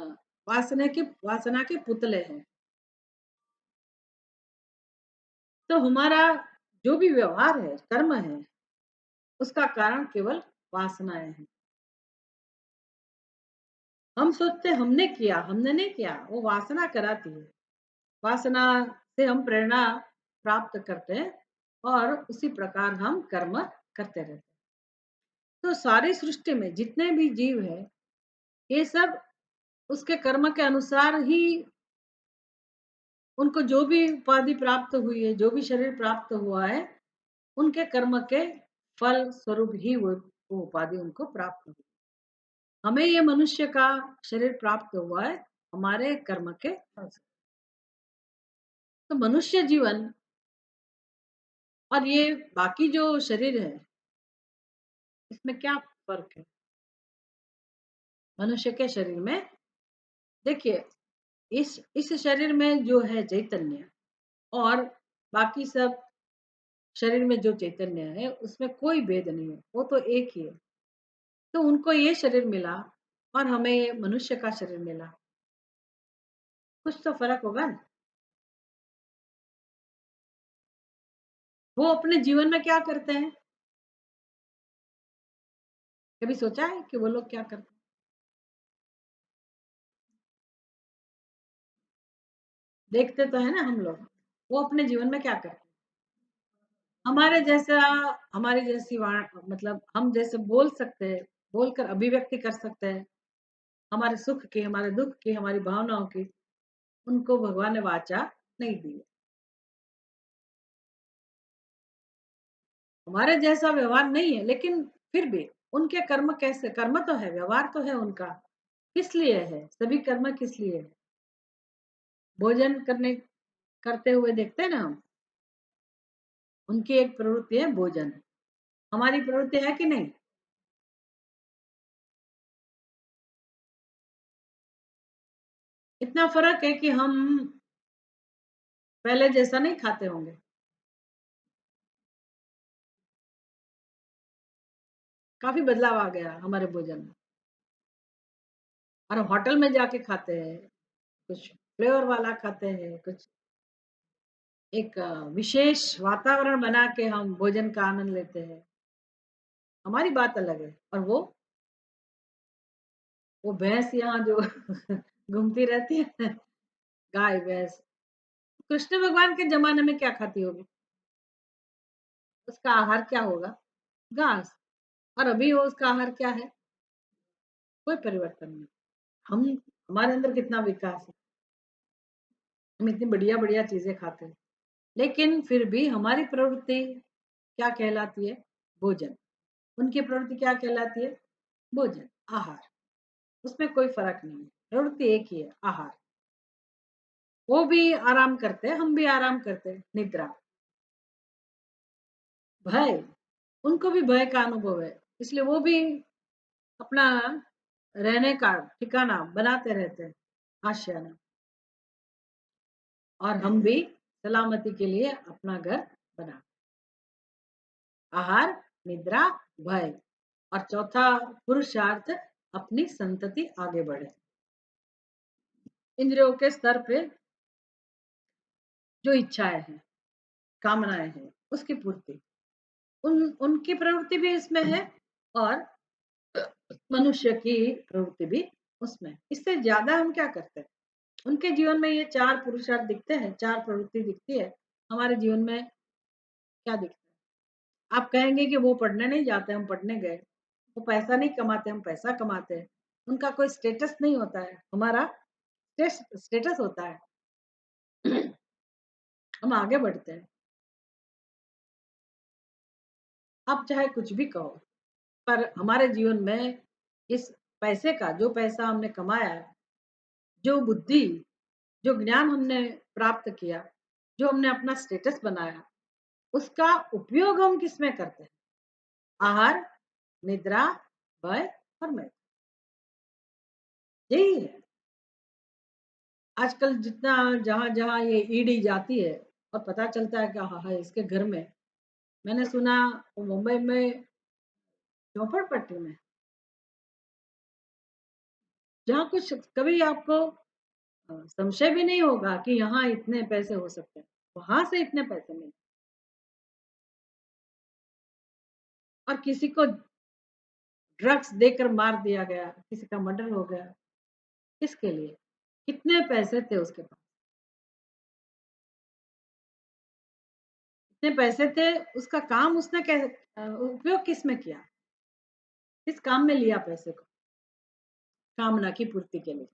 वासना के पुतले हैं। तो हमारा जो भी व्यवहार है, कर्म है, उसका कारण केवल वासनाएं हैं। हम सोचते हमने किया, हमने नहीं किया, वो वासना कराती है। वासना से हम प्रेरणा प्राप्त करते हैं, और उसी प्रकार हम कर्म करते रहते हैं। तो सारी सृष्टि में जितने भी जीव है, ये सब उसके कर्म के अनुसार ही, उनको जो भी उपाधि प्राप्त हुई है, जो भी शरीर प्राप्त हुआ है, उनके कर्म के फल स्वरूप ही वो उपाधि उनको प्राप्त हुई। हमें ये मनुष्य का शरीर प्राप्त हुआ है हमारे कर्म के फल से। तो मनुष्य जीवन और ये बाकी जो शरीर है, इसमें क्या फर्क है? मनुष्य के शरीर में देखिए, इस शरीर में जो है चैतन्य, और बाकी सब शरीर में जो चैतन्य है, उसमें कोई भेद नहीं है, वो तो एक ही है। तो उनको ये शरीर मिला और हमें ये मनुष्य का शरीर मिला, कुछ तो फर्क होगा ना। वो अपने जीवन में क्या करते हैं, कभी सोचा है कि वो लोग क्या करते हैं? देखते तो है ना हम लोग, वो अपने जीवन में क्या करते हैं? हमारे जैसा हमारी जैसी मतलब हम जैसे बोल सकते हैं, बोलकर अभिव्यक्ति कर सकते हैं, हमारे सुख की, हमारे दुःख की, हमारी भावनाओं की, उनको भगवान ने वाचा नहीं दी है। हमारे जैसा व्यवहार नहीं है, लेकिन फिर भी उनके कर्म कैसे कर्म तो है, व्यवहार तो है उनका। किस लिए है? सभी कर्म किस लिए है? भोजन करते हुए देखते हैं ना हम, उनकी एक प्रवृत्ति है भोजन। हमारी प्रवृत्ति है कि नहीं? इतना फ़र्क है कि हम पहले जैसा नहीं खाते होंगे। काफ़ी बदलाव आ गया हमारे भोजन में और हम होटल में जाके खाते हैं, कुछ फ्लेवर वाला खाते हैं, कुछ एक विशेष वातावरण बना के हम भोजन का आनंद लेते हैं। हमारी बात अलग है और वो भैंस यहाँ जो घूमती रहती है, गाय भैंस, कृष्ण भगवान के ज़माने में क्या खाती होगी? उसका आहार क्या होगा? घास। और अभी वो उसका आहार क्या है? कोई परिवर्तन नहीं। हम हमारे अंदर कितना विकास है। हम इतनी बढ़िया-बढ़िया चीज़ें खाते हैं। लेकिन फिर भी हमारी प्रवृत्ति क्या कहलाती है? भोजन। उनकी प्रवृत्ति क्या कहलाती है? भोजन, आहार। उसमें कोई फ़र्क नहीं है। प्रवृत्ति एक ही है, आहार। वो भी आराम करते हैं, हम भी आराम करते हैं, निद्रा। भय, उनको भी भय का अनुभव है, इसलिए वो भी अपना रहने का ठिकाना बनाते रहते हैं, आशियाना। और हम भी सलामती के लिए अपना घर बना आहार, निद्रा, भय और चौथा पुरुषार्थ अपनी संतति आगे बढ़े। इंद्रियों के स्तर पे जो इच्छाएं हैं, कामनाएं हैं, उसकी पूर्ति। उनकी प्रवृत्ति भी इसमें है और मनुष्य की प्रवृत्ति भी उसमें। इससे ज्यादा हम क्या करते हैं? उनके जीवन में ये चार पुरुषार्थ दिखते हैं, चार प्रवृत्ति दिखती है। हमारे जीवन में क्या दिखता है? आप कहेंगे कि वो पढ़ने नहीं जाते, हम पढ़ने गए। वो पैसा नहीं कमाते, हम पैसा कमाते हैं। उनका कोई स्टेटस नहीं होता है, हमारा स्टेटस होता है। हम आगे बढ़ते हैं। आप चाहे कुछ भी कहो, पर हमारे जीवन में इस पैसे का, जो पैसा हमने कमाया है, जो बुद्धि, जो ज्ञान हमने प्राप्त किया, जो हमने अपना स्टेटस बनाया, उसका उपयोग हम किसमें करते हैं? आहार, निद्रा, भय और मैं, यही है। आजकल जितना जहाँ-जहाँ ये ईडी जाती है और पता चलता है कि हाँ, हाँ, इसके घर में मैंने सुना वो मुंबई में झोपड़पट्टी में, जहाँ कुछ कभी आपको संशय भी नहीं होगा कि यहाँ इतने पैसे हो सकते हैं, वहाँ से इतने पैसे नहीं। और किसी को ड्रग्स देकर मार दिया गया, किसी का मर्डर हो गया, किसके लिए? कितने पैसे थे उसके पास? इतने पैसे थे, उसका काम उसने उपयोग किसमें किया? किस काम में लिया पैसे को? कामना की पूर्ति के लिए।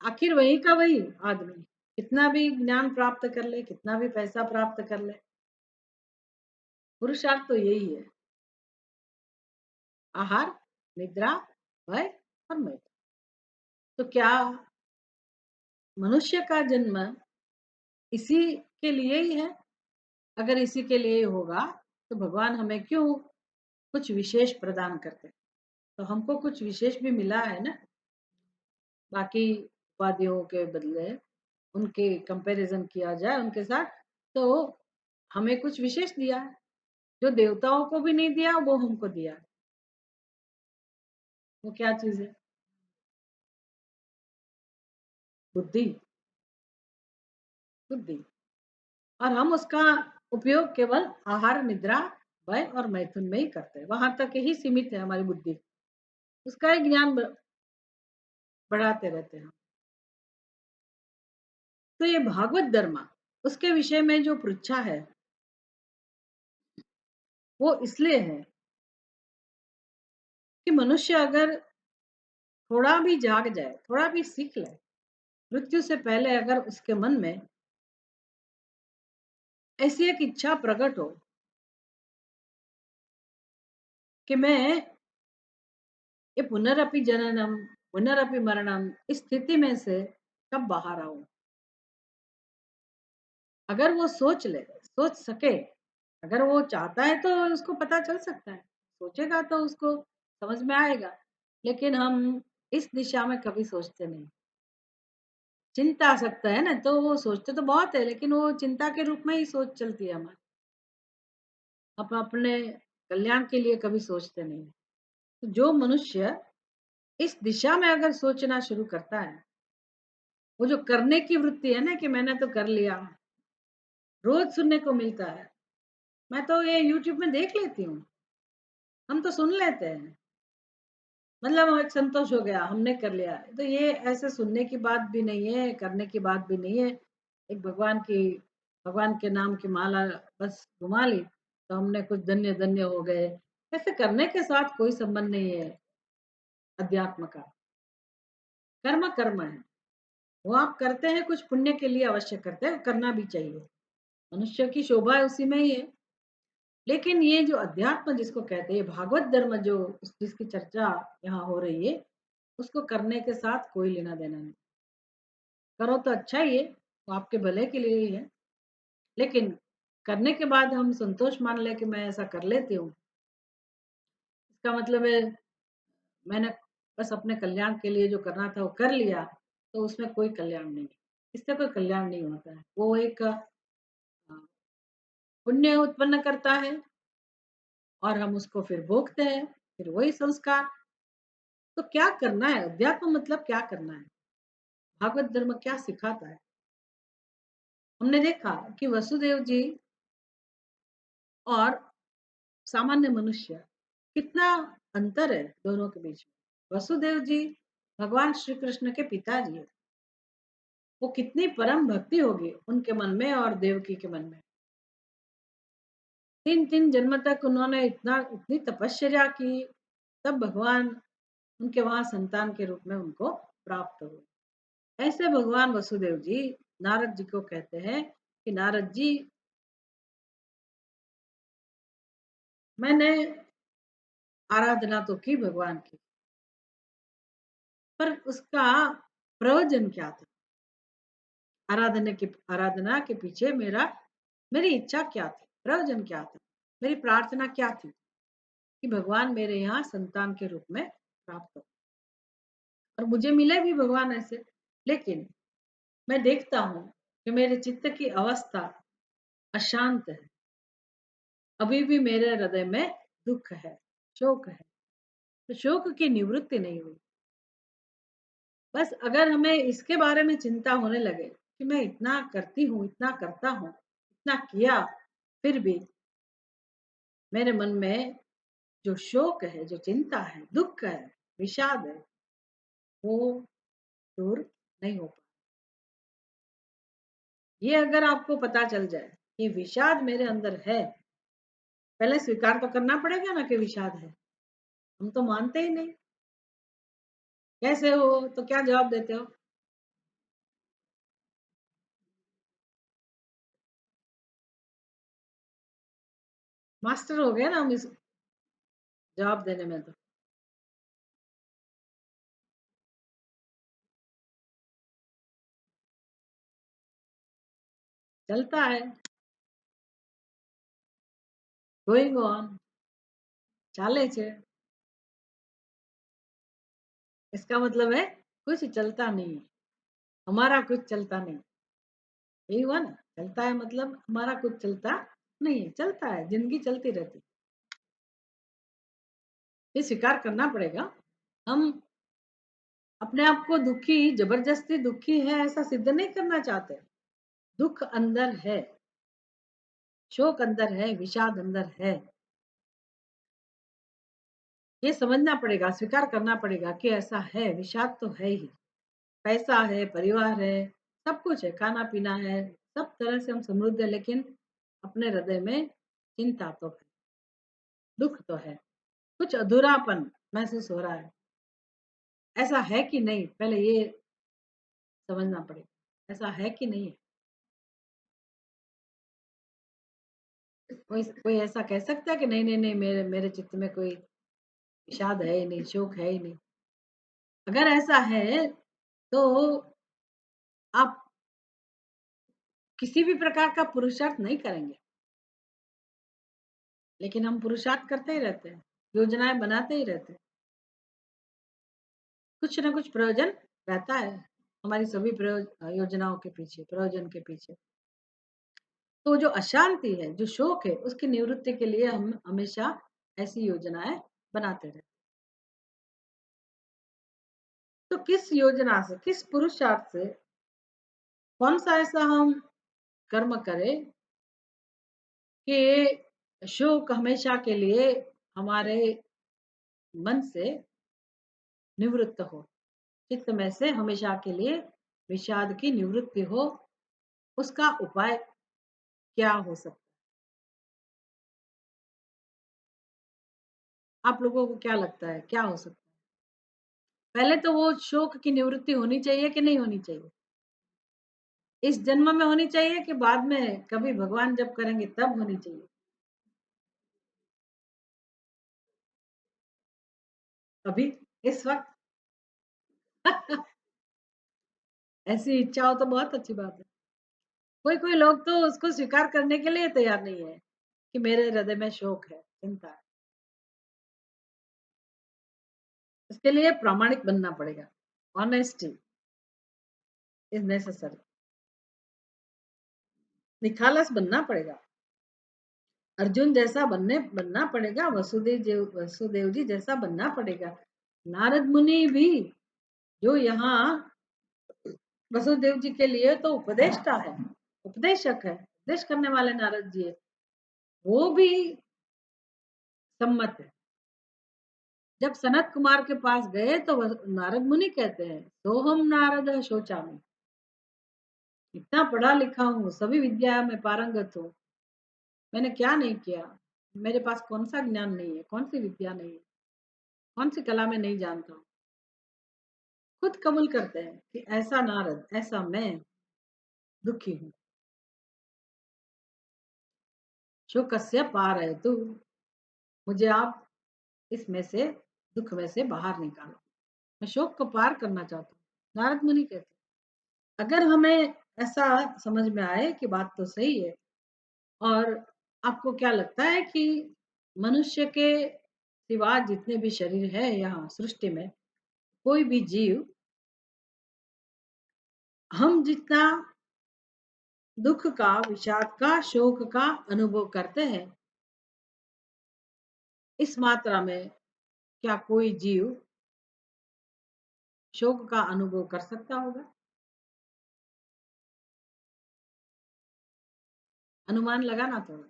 आखिर वही का वही आदमी, कितना भी ज्ञान प्राप्त कर ले, कितना भी पैसा प्राप्त कर ले, पुरुषार्थ तो यही है, आहार, निद्रा, भय और मैथुन। तो क्या मनुष्य का जन्म इसी के लिए ही है? अगर इसी के लिए ही होगा, तो भगवान हमें क्यों कुछ विशेष प्रदान करते? तो हमको कुछ विशेष भी मिला है ना, बाकी उपाधियों के बदले उनके कंपैरिजन किया जाए उनके साथ, तो हमें कुछ विशेष दिया है। जो देवताओं को भी नहीं दिया, वो हमको दिया। वो क्या चीज़ है? बुद्धि, बुद्धि। और हम उसका उपयोग केवल आहार, निद्रा, भय और मैथुन में ही करते हैं। वहाँ तक ही सीमित है हमारी बुद्धि। उसका ही ज्ञान बढ़ाते रहते हैं। तो ये भागवत धर्म उसके विषय में जो पृच्छा है वो इसलिए है कि मनुष्य अगर थोड़ा भी जाग जाए, थोड़ा भी सीख ले, मृत्यु से पहले अगर उसके मन में ऐसी एक इच्छा प्रकट हो कि मैं ये पुनरअपि जननम, पुनरअपि मरणम इस स्थिति में से कब बाहर आऊं। अगर वो सोच ले, सोच सके, अगर वो चाहता है तो उसको पता चल सकता है, सोचेगा तो उसको समझ में आएगा। लेकिन हम इस दिशा में कभी सोचते नहीं। चिंता आ सकता है ना, तो वो सोचते तो बहुत है लेकिन वो चिंता के रूप में ही सोच चलती है हमारी। हम अपने कल्याण के लिए कभी सोचते नहीं। तो जो मनुष्य इस दिशा में अगर सोचना शुरू करता है, वो जो करने की वृत्ति है ना कि मैंने तो कर लिया, रोज सुनने को मिलता है। मैं तो ये यूट्यूब में देख लेती हूँ, हम तो सुन लेते हैं, मतलब एक संतोष हो गया हमने कर लिया। तो ये ऐसे सुनने की बात भी नहीं है, करने की बात भी नहीं है। एक भगवान के नाम की माला बस घुमा ली तो हमने कुछ धन्य धन्य हो गए। ऐसे करने के साथ कोई संबंध नहीं है अध्यात्म का। कर्म कर्म है, वो आप करते हैं कुछ पुण्य के लिए, अवश्य करते हैं, करना भी चाहिए। मनुष्य की शोभा उसी में ही है। लेकिन ये जो अध्यात्म जिसको कहते हैं, भागवत धर्म जो जिसकी चर्चा यहाँ हो रही है, उसको करने के साथ कोई लेना देना नहीं। करो तो अच्छा ही है, वो आपके भले के लिए ही है। लेकिन करने के बाद हम संतोष मान ले कि मैं ऐसा कर लेती हूँ, इसका मतलब है मैंने बस अपने कल्याण के लिए जो करना था वो कर लिया, तो उसमें कोई कल्याण नहीं है। इससे कोई कल्याण नहीं होता है। वो एक पुण्य उत्पन्न करता है और हम उसको फिर भोगते हैं, फिर वही संस्कार। तो क्या करना है, अध्यात्म मतलब क्या करना है, भागवत धर्म क्या सिखाता है। हमने देखा कि वसुदेव जी और सामान्य मनुष्य, कितना अंतर है दोनों के बीच में। वसुदेव जी भगवान श्री कृष्ण के पिताजी है, वो कितनी परम भक्ति होगी उनके मन में और देवकी के मन में। तीन तीन जन्म तक उन्होंने इतनी तपश्चर्या की, तब भगवान उनके वहां संतान के रूप में उनको प्राप्त हुए। ऐसे भगवान वसुदेव जी नारद जी को कहते हैं कि नारद जी, मैंने आराधना तो की भगवान की, पर उसका प्रयोजन क्या था। आराधना के पीछे मेरी इच्छा क्या थी, प्रयोजन क्या था, मेरी प्रार्थना क्या थी कि भगवान मेरे यहाँ संतान के रूप में प्राप्त हो और मुझे मिले भी भगवान ऐसे। लेकिन मैं देखता हूँ कि मेरे चित्त की अवस्था अशांत है, अभी भी मेरे हृदय में दुख है, शोक है। तो शोक की निवृत्ति नहीं हुई। बस अगर हमें इसके बारे में चिंता होने लगे कि मैं इतना करती हूँ, इतना करता हूँ, इतना किया, फिर भी मेरे मन में जो शोक है, जो चिंता है, दुख है, विषाद है, वो दूर नहीं हो पाता। ये अगर आपको पता चल जाए कि विषाद मेरे अंदर है, पहले स्वीकार तो करना पड़ेगा ना कि विषाद है। हम तो मानते ही नहीं। कैसे हो, तो क्या जवाब देते हो? मास्टर हो गए ना हम इस जवाब देने में तो। चलता है, गोइंग ऑन, चाले छे। इसका मतलब है कुछ चलता नहीं है, हमारा कुछ चलता नहीं। यही हुआ ना, चलता है मतलब हमारा कुछ चलता नहीं है। चलता है, जिंदगी चलती रहती। ये स्वीकार करना पड़ेगा। हम अपने आप को दुखी, जबरदस्ती दुखी है ऐसा सिद्ध नहीं करना चाहते। दुख अंदर है, शोक अंदर है, विषाद अंदर है। ये समझना पड़ेगा, स्वीकार करना पड़ेगा कि ऐसा है, विषाद तो है ही। पैसा है, परिवार है, सब कुछ है, खाना-पीना है, सब तरह से हम समृद्ध है, लेकिन अपने हृदय में चिंता तो है, दुःख तो है, कुछ अधूरापन महसूस हो रहा है। ऐसा है कि नहीं? पहले ये समझना पड़ेगा, ऐसा है कि नहीं है? कोई कोई ऐसा कह सकता है कि नहीं, नहीं, नहीं मेरे मेरे चित्त में कोई विषाद है ही नहीं, शोक है ही नहीं। अगर ऐसा है, तो आप किसी भी प्रकार का पुरुषार्थ नहीं करेंगे, लेकिन हम पुरुषार्थ करते ही रहते हैं, योजनाएँ बनाते ही रहते हैं। कुछ न कुछ प्रयोजन रहता है, हमारी सभी योजनाओं के पीछे, प्रयोजन के पीछे। तो जो अशांति है, जो शोक है, उसकी निवृत्ति के लिए हम हमेशा ऐसी योजनाएँ बनाते रहते हैं। तो किस योजना से, किस पुरुषार्थ से, कौन-सा ऐसा हम कर्म करें कि शोक हमेशा के लिए हमारे मन से निवृत्त हो, चित्त में से हमेशा के लिए विषाद की निवृत्ति हो, उसका उपाय क्या हो सकता है? आप लोगों को क्या लगता है, क्या हो सकता है? पहले तो वो शोक की निवृत्ति होनी चाहिए कि नहीं होनी चाहिए? इस जन्म में होनी चाहिए कि बाद में कभी भगवान जब करेंगे तब होनी चाहिए? अभी, इस वक़्त? ऐसी इच्छा हो तो बहुत अच्छी बात है। कोई-कोई लोग तो उसको स्वीकार करने के लिए तैयार नहीं है, कि मेरे हृदय में शोक है, चिंता है। इसके लिए प्रामाणिक बनना पड़ेगा। Honesty is necessary. निखालस बनना पड़ेगा। अर्जुन जैसा बनना पड़ेगा, वसुदेव जी जैसा बनना पड़ेगा। नारद मुनि भी जो यहाँ वसुदेव जी के लिए तो उपदेष्टा है, उपदेशक है, उपदेश करने वाले नारद जी है। वो भी सम्मत है। जब सनत कुमार के पास गए तो नारद मुनि कहते हैं, सोहम नारद शोचामि। इतना पढ़ा लिखा हूँ, सभी विद्या में पारंगत हूँ, मैंने क्या नहीं किया? मेरे पास कौन सा ज्ञान नहीं है, कौन सी विद्या नहीं है, कौन सी कला में नहीं जानता हूँ। खुद कबूल करते हैं कि ऐसा नारद, ऐसा मैं दुखी हूँ। शोकस्य पारयतु, मुझे आप इसमें से, दुख में से बाहर निकालो। मैं शोक को पार करना चाहता हूँ। नारद मुनि कहते हैं। अगर हमें ऐसा समझ में आए कि बात तो सही है, और आपको क्या लगता है कि मनुष्य के सिवा जितने भी शरीर है यहाँ सृष्टि में, कोई भी जीव हम जितना दुख का, विषाद का, शोक का अनुभव करते हैं, इस मात्रा में क्या कोई जीव शोक का अनुभव कर सकता होगा? अनुमान लगाना थोड़ा।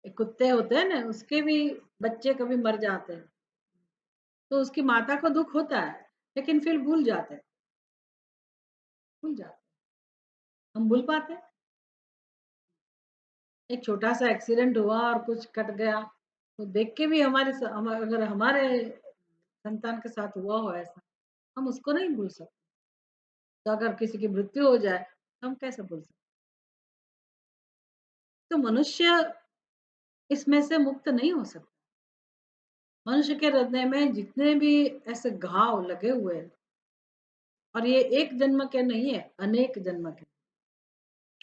एक कुत्ते होते हैं ना, उसके भी बच्चे कभी मर जाते हैं, तो उसकी माता को दुःख होता है, लेकिन फिर भूल जाते हैं, भूल जाते हैं। हम भूल पाते हैं? एक छोटा-सा एक्सीडेंट हुआ और कुछ कट गया, तो देख के भी अगर हमारे संतान के साथ हुआ हो ऐसा, हम उसको नहीं भूल सकते। तो अगर किसी की मृत्यु हो जाए, तो हम कैसे भूल सकते? तो मनुष्य इसमें से मुक्त नहीं हो सकता। मनुष्य के हृदय में जितने भी ऐसे घाव लगे हुए हैं, और ये एक जन्म के नहीं है, अनेक जन्म के।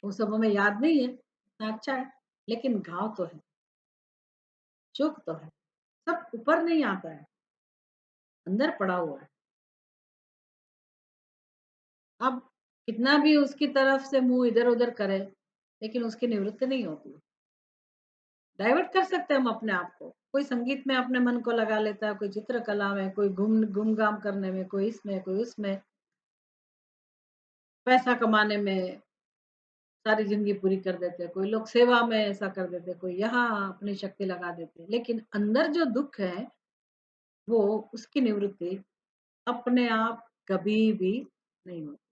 वो सब हमें याद नहीं है, इतना अच्छा है, लेकिन घाव तो है, शोक तो है। सब ऊपर नहीं आता है, अंदर पड़ा हुआ है। अब कितना भी उसकी तरफ से मुँह इधर-उधर करें, लेकिन उसकी निवृत्ति नहीं होती। डाइवर्ट कर सकते हैं हम अपने आप को। कोई संगीत में अपने मन को लगा लेता है, कोई चित्रकला में, कोई गुम-गाम करने में, कोई इसमें, कोई उसमें, पैसा कमाने में सारी ज़िंदगी पूरी कर देते हैं। कोई लोग सेवा में ऐसा कर देते हैं, कोई यहाँ अपनी शक्ति लगा देते हैं। लेकिन अंदर जो दुःख है, वो उसकी निवृत्ति अपने आप कभी भी नहीं होती।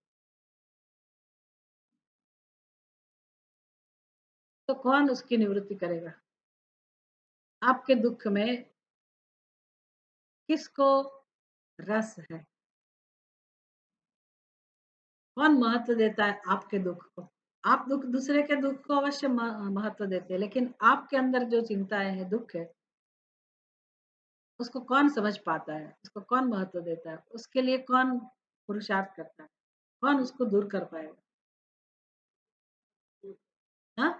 तो कौन उसकी निवृत्ति करेगा? आपके दुःख में किसको रस है? कौन महत्व देता है आपके दुःख को? आप दुःख दूसरे के दुःख को अवश्य महत्व देते हैं, लेकिन आपके अंदर जो चिंताएँ हैं, दुःख है, उसको कौन समझ पाता है? उसको कौन महत्व देता है? उसके लिए कौन पुरुषार्थ करता है? कौन उसको दूर कर पाएगा? हाँ?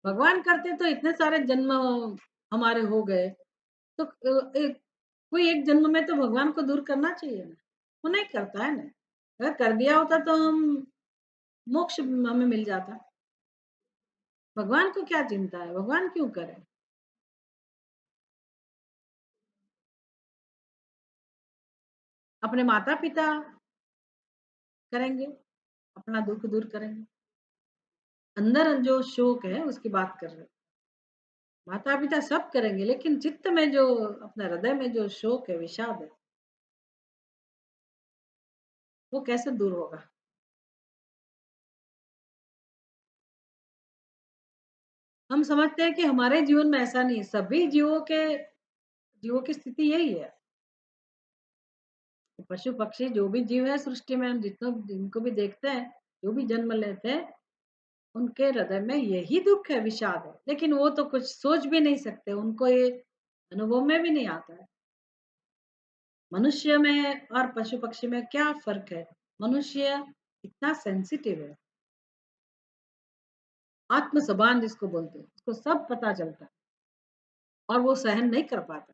भगवान करते तो इतने सारे जन्म हमारे हो गए, तो एक कोई एक जन्म में तो भगवान को दूर करना चाहिए ना, वो नहीं करता है ना। अगर कर दिया होता तो हम मोक्ष हमें मिल जाता। भगवान को क्या चिंता है? भगवान क्यों करे? अपने माता-पिता करेंगे, अपना दुःख दूर करेंगे। अंदर जो शोक है उसकी बात कर रहे हैं। माता-पिता सब करेंगे, लेकिन चित्त में जो अपने हृदय में जो शोक है, विषाद है, वो कैसे दूर होगा? हम समझते हैं कि हमारे जीवन में ऐसा नहीं है, सभी जीवों की स्थिति यही है। पशु-पक्षी जो भी जीव है सृष्टि में हम जितनों जिनको भी देखते हैं, जो भी जन्म लेते हैं, उनके हृदय में यही दुःख है, विषाद है। लेकिन वो तो कुछ सोच भी नहीं सकते, उनको ये अनुभव में भी नहीं आता है। मनुष्य में और पशु-पक्षी में क्या फ़र्क है? मनुष्य इतना सेंसिटिव है, आत्म-ज़बान जिसको बोलते हैं, उसको सब पता चलता है और वो सहन नहीं कर पाता,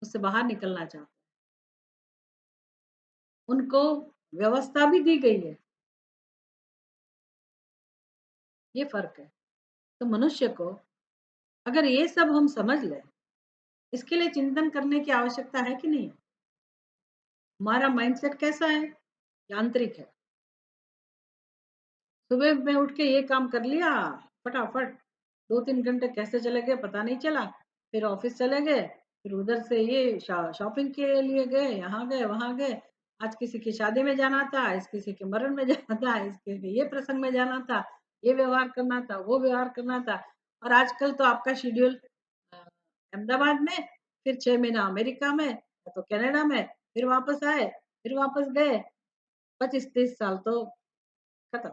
उससे बाहर निकलना चाहता है। उनको व्यवस्था भी दी गई है, ये फ़र्क है। तो मनुष्य को अगर ये सब हम समझ लें, इसके लिए चिंतन करने की आवश्यकता है कि नहीं? हमारा माइंडसेट कैसा है? यांत्रिक है। सुबह में उठ के ये काम कर लिया फटाफट, 2-3 घंटे कैसे चले गए पता नहीं चला। फिर ऑफ़िस चले गए, फिर उधर से ये शॉपिंग के लिए गए, यहाँ गए, वहाँ गए। आज किसी की शादी में जाना था, आज किसी के मरण में जाना था, इसके के ये प्रसंग में जाना था, ये व्यवहार करना था, वो व्यवहार करना था। और आजकल तो आपका शेड्यूल अ, अहमदाबाद में, फिर 6 महीना अमेरिका में, या तो कनाडा में, फिर वापस आए, फिर वापस गए। 25-30 साल तो खत्म।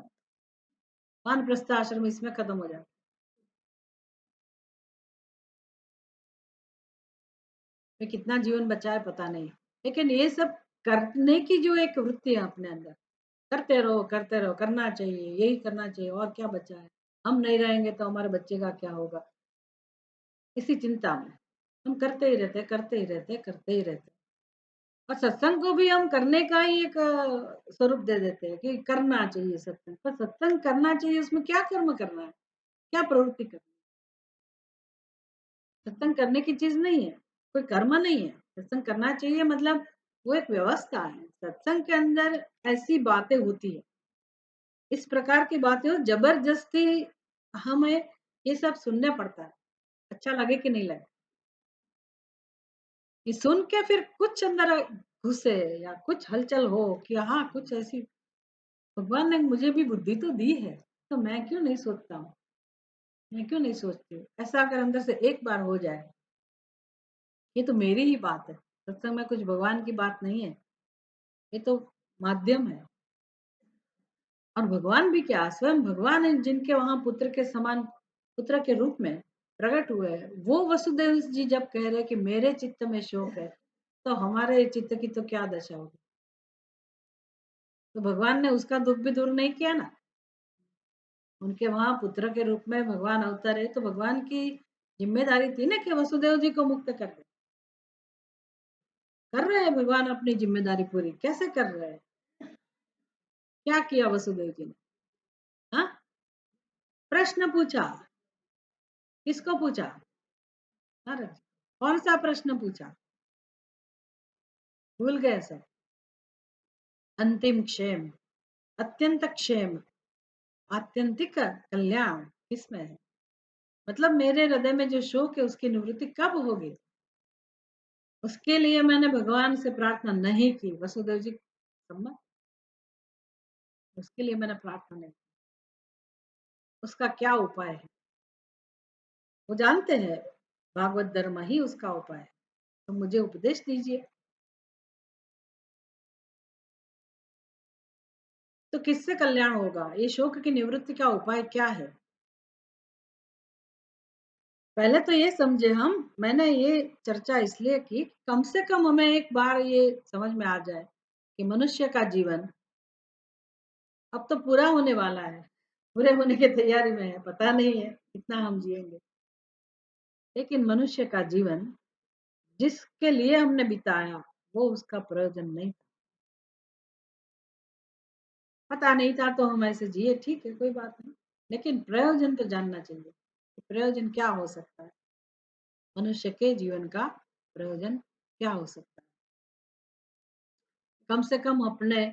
वानप्रस्थ आश्रम इसमें खत्म हो जाता है। कितना जीवन बचा है पता नहीं। लेकिन ये सब करने की जो एक वृत्ति है अपने अंदर, करते रहो, करना चाहिए, यही करना चाहिए और क्या बचा है? हम नहीं रहेंगे तो हमारे बच्चे का क्या होगा? इसी चिंता में हम करते ही रहते, करते ही रहते, करते ही रहते। और सत्संग को भी हम करने का ही एक स्वरूप दे देते हैं कि करना चाहिए सत्संग। पर सत्संग करना चाहिए उसमें क्या कर्म करना है? क्या प्रवृत्ति करनी है? सत्संग करने की चीज़ नहीं है, कोई कर्म नहीं है। सत्संग करना चाहिए मतलब वो एक व्यवस्था है। सत्संग के अंदर ऐसी बातें होती है, इस प्रकार की बातें हो ज़बरदस्ती हमें ये सब सुनना पड़ता है, अच्छा लगे कि नहीं लगे। ये सुन के फिर कुछ अंदर घुसे या कुछ हलचल हो कि हाँ, कुछ ऐसी भगवान ने मुझे भी बुद्धि तो दी है, तो मैं क्यों नहीं सोचता हूँ? मैं क्यों नहीं सोचती हूँ? ऐसा अगर अंदर से एक बार हो जाए, ये तो मेरी ही बात है। सत्संग में कुछ भगवान की बात नहीं है। ये तो माध्यम है और भगवान भी क्या स्वयं भगवान है जिनके वहां पुत्र के समान पुत्र के रूप में प्रकट हुए हैं वो वसुदेव जी जब कह रहे हैं कि मेरे चित्त में शोक है तो हमारे चित्त की तो क्या दशा होगी तो भगवान ने उसका दुख भी दूर नहीं किया ना उनके वहां पुत्र के रूप में भगवान अवतरे तो भगवान की जिम्मेदारी थी ना कि वसुदेव जी को मुक्त कर दे कर रहे हैं भगवान अपनी जिम्मेदारी पूरी कैसे कर रहे हैं क्या किया वसुदेव जी ने हाँ प्रश्न पूछा किसको पूछा अरे कौन सा प्रश्न पूछा भूल गए सब अंतिम क्षेम अत्यंत क्षेम आत्यंतिक कल्याण किसमें है मतलब मेरे हृदय में जो शोक है उसकी निवृत्ति कब होगी उसके लिए मैंने भगवान से प्रार्थना नहीं की वसुदेव जी सम्मत उसके लिए मैंने प्रार्थना नहीं की उसका क्या उपाय है? वो जानते हैं, भागवत धर्म ही उसका उपाय है। तो मुझे उपदेश दीजिए। तो किससे कल्याण होगा? ये शोक की निवृत्ति का उपाय क्या है? पहले तो ये समझे हम, मैंने ये चर्चा इसलिए की, कम से कम हमें एक बार ये समझ में आ जाए कि मनुष्य का जीवन अब तो पूरा होने वाला है, पूरे होने की तैयारी में है, पता नहीं है कितना हम जिएंगे। लेकिन मनुष्य का जीवन जिसके लिए हमने बिताया, वो उसका प्रयोजन नहीं था। पता नहीं था तो हम ऐसे जिए, ठीक है, कोई बात नहीं। लेकिन प्रयोजन तो जानना चाहिए कि प्रयोजन क्या हो सकता है, मनुष्य के जीवन का प्रयोजन क्या हो सकता है। कम से कम अपने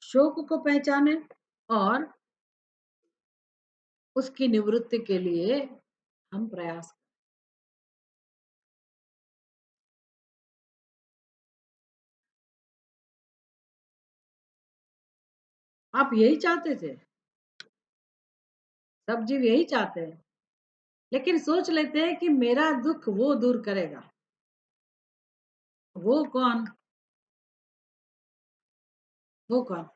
शोक को पहचाने और उसकी निवृत्ति के लिए हम प्रयास करें। आप यही चाहते थे, सब जीव यही चाहते हैं, लेकिन सोच लेते हैं कि मेरा दुख वो दूर करेगा। वो कौन? वो कौन?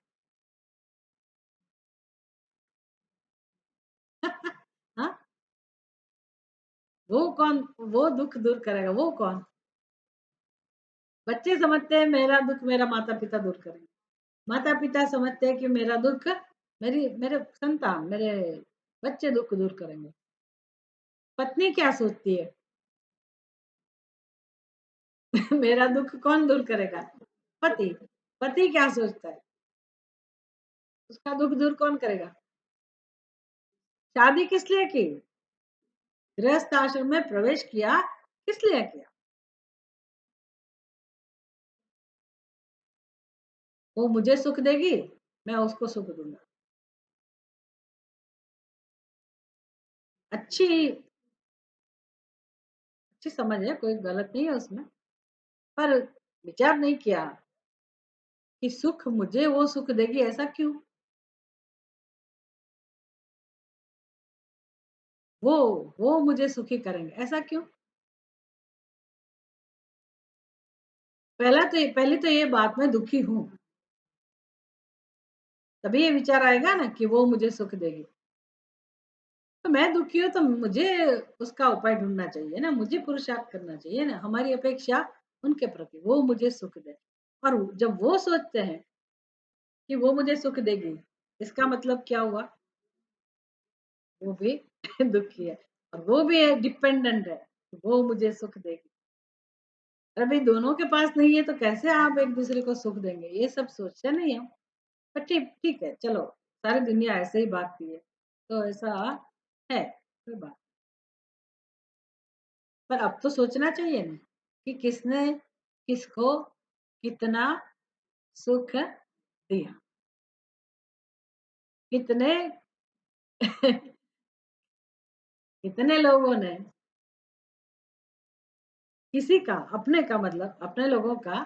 हाँ, वो कौन? वो दुख दूर करेगा, वो कौन? बच्चे समझते हैं मेरा दुख मेरा माता पिता दूर करेंगे। माता पिता समझते हैं कि मेरा दुख मेरे संतान, मेरे बच्चे दुख दूर करेंगे। पत्नी क्या सोचती है? मेरा दुख कौन दूर करेगा? पति। पति क्या सोचता है? उसका दुख दूर कौन करेगा? शादी किस लिए की? गृहस्थ आश्रम में प्रवेश किया, किस लिए किया? वो मुझे सुख देगी, मैं उसको सुख दूंगा। अच्छी अच्छी समझ है, कोई गलत नहीं है उसमें, पर विचार नहीं किया कि सुख मुझे वो सुख देगी, ऐसा क्यों? वो वो मुझे सुखी करेंगे, ऐसा क्यों? पहली तो ये बात मैं दुखी हूँ, तभी ये विचार आएगा ना कि वो मुझे सुख देगी। तो मैं दुखी हूँ तो मुझे उसका उपाय ढूंढना चाहिए ना, मुझे पुरुषार्थ करना चाहिए ना, हमारी अपेक्षा उनके प्रति, वो मुझे सुख दे। और जब वो सोचते हैं कि वो मुझे सुख देगी, इसका मतलब क्या हुआ? वो भी दुखी है, और वो भी डिपेंडेंट है, वो मुझे सुख देगी। अभी दोनों के पास नहीं है तो कैसे आप एक दूसरे को सुख देंगे? ये सब सोचते नहीं हम। पर ठीक ठीक है, चलो, सारी दुनिया ऐसे ही भागती है, तो ऐसा है, कोई बात। पर अब तो सोचना चाहिए ना कि किसने किसको कितना सुख दिया, कितने कितने लोगों ने किसी का, अपने का मतलब अपने लोगों का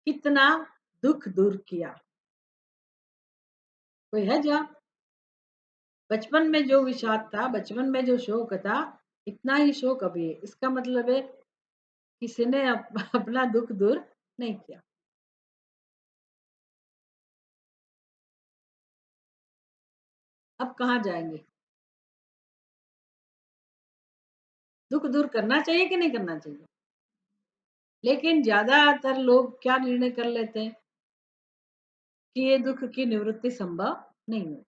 कितना दुख दूर किया। कोई है जवाब? बचपन में जो विषाद था, बचपन में जो शोक था, इतना ही शोक अभी है। इसका मतलब है किसी ने अपना दुख दूर नहीं किया। अब कहाँ जाएंगे? दुख दूर करना चाहिए कि नहीं करना चाहिए? लेकिन ज्यादातर लोग क्या निर्णय कर लेते हैं कि ये दुख की निवृत्ति संभव नहीं है।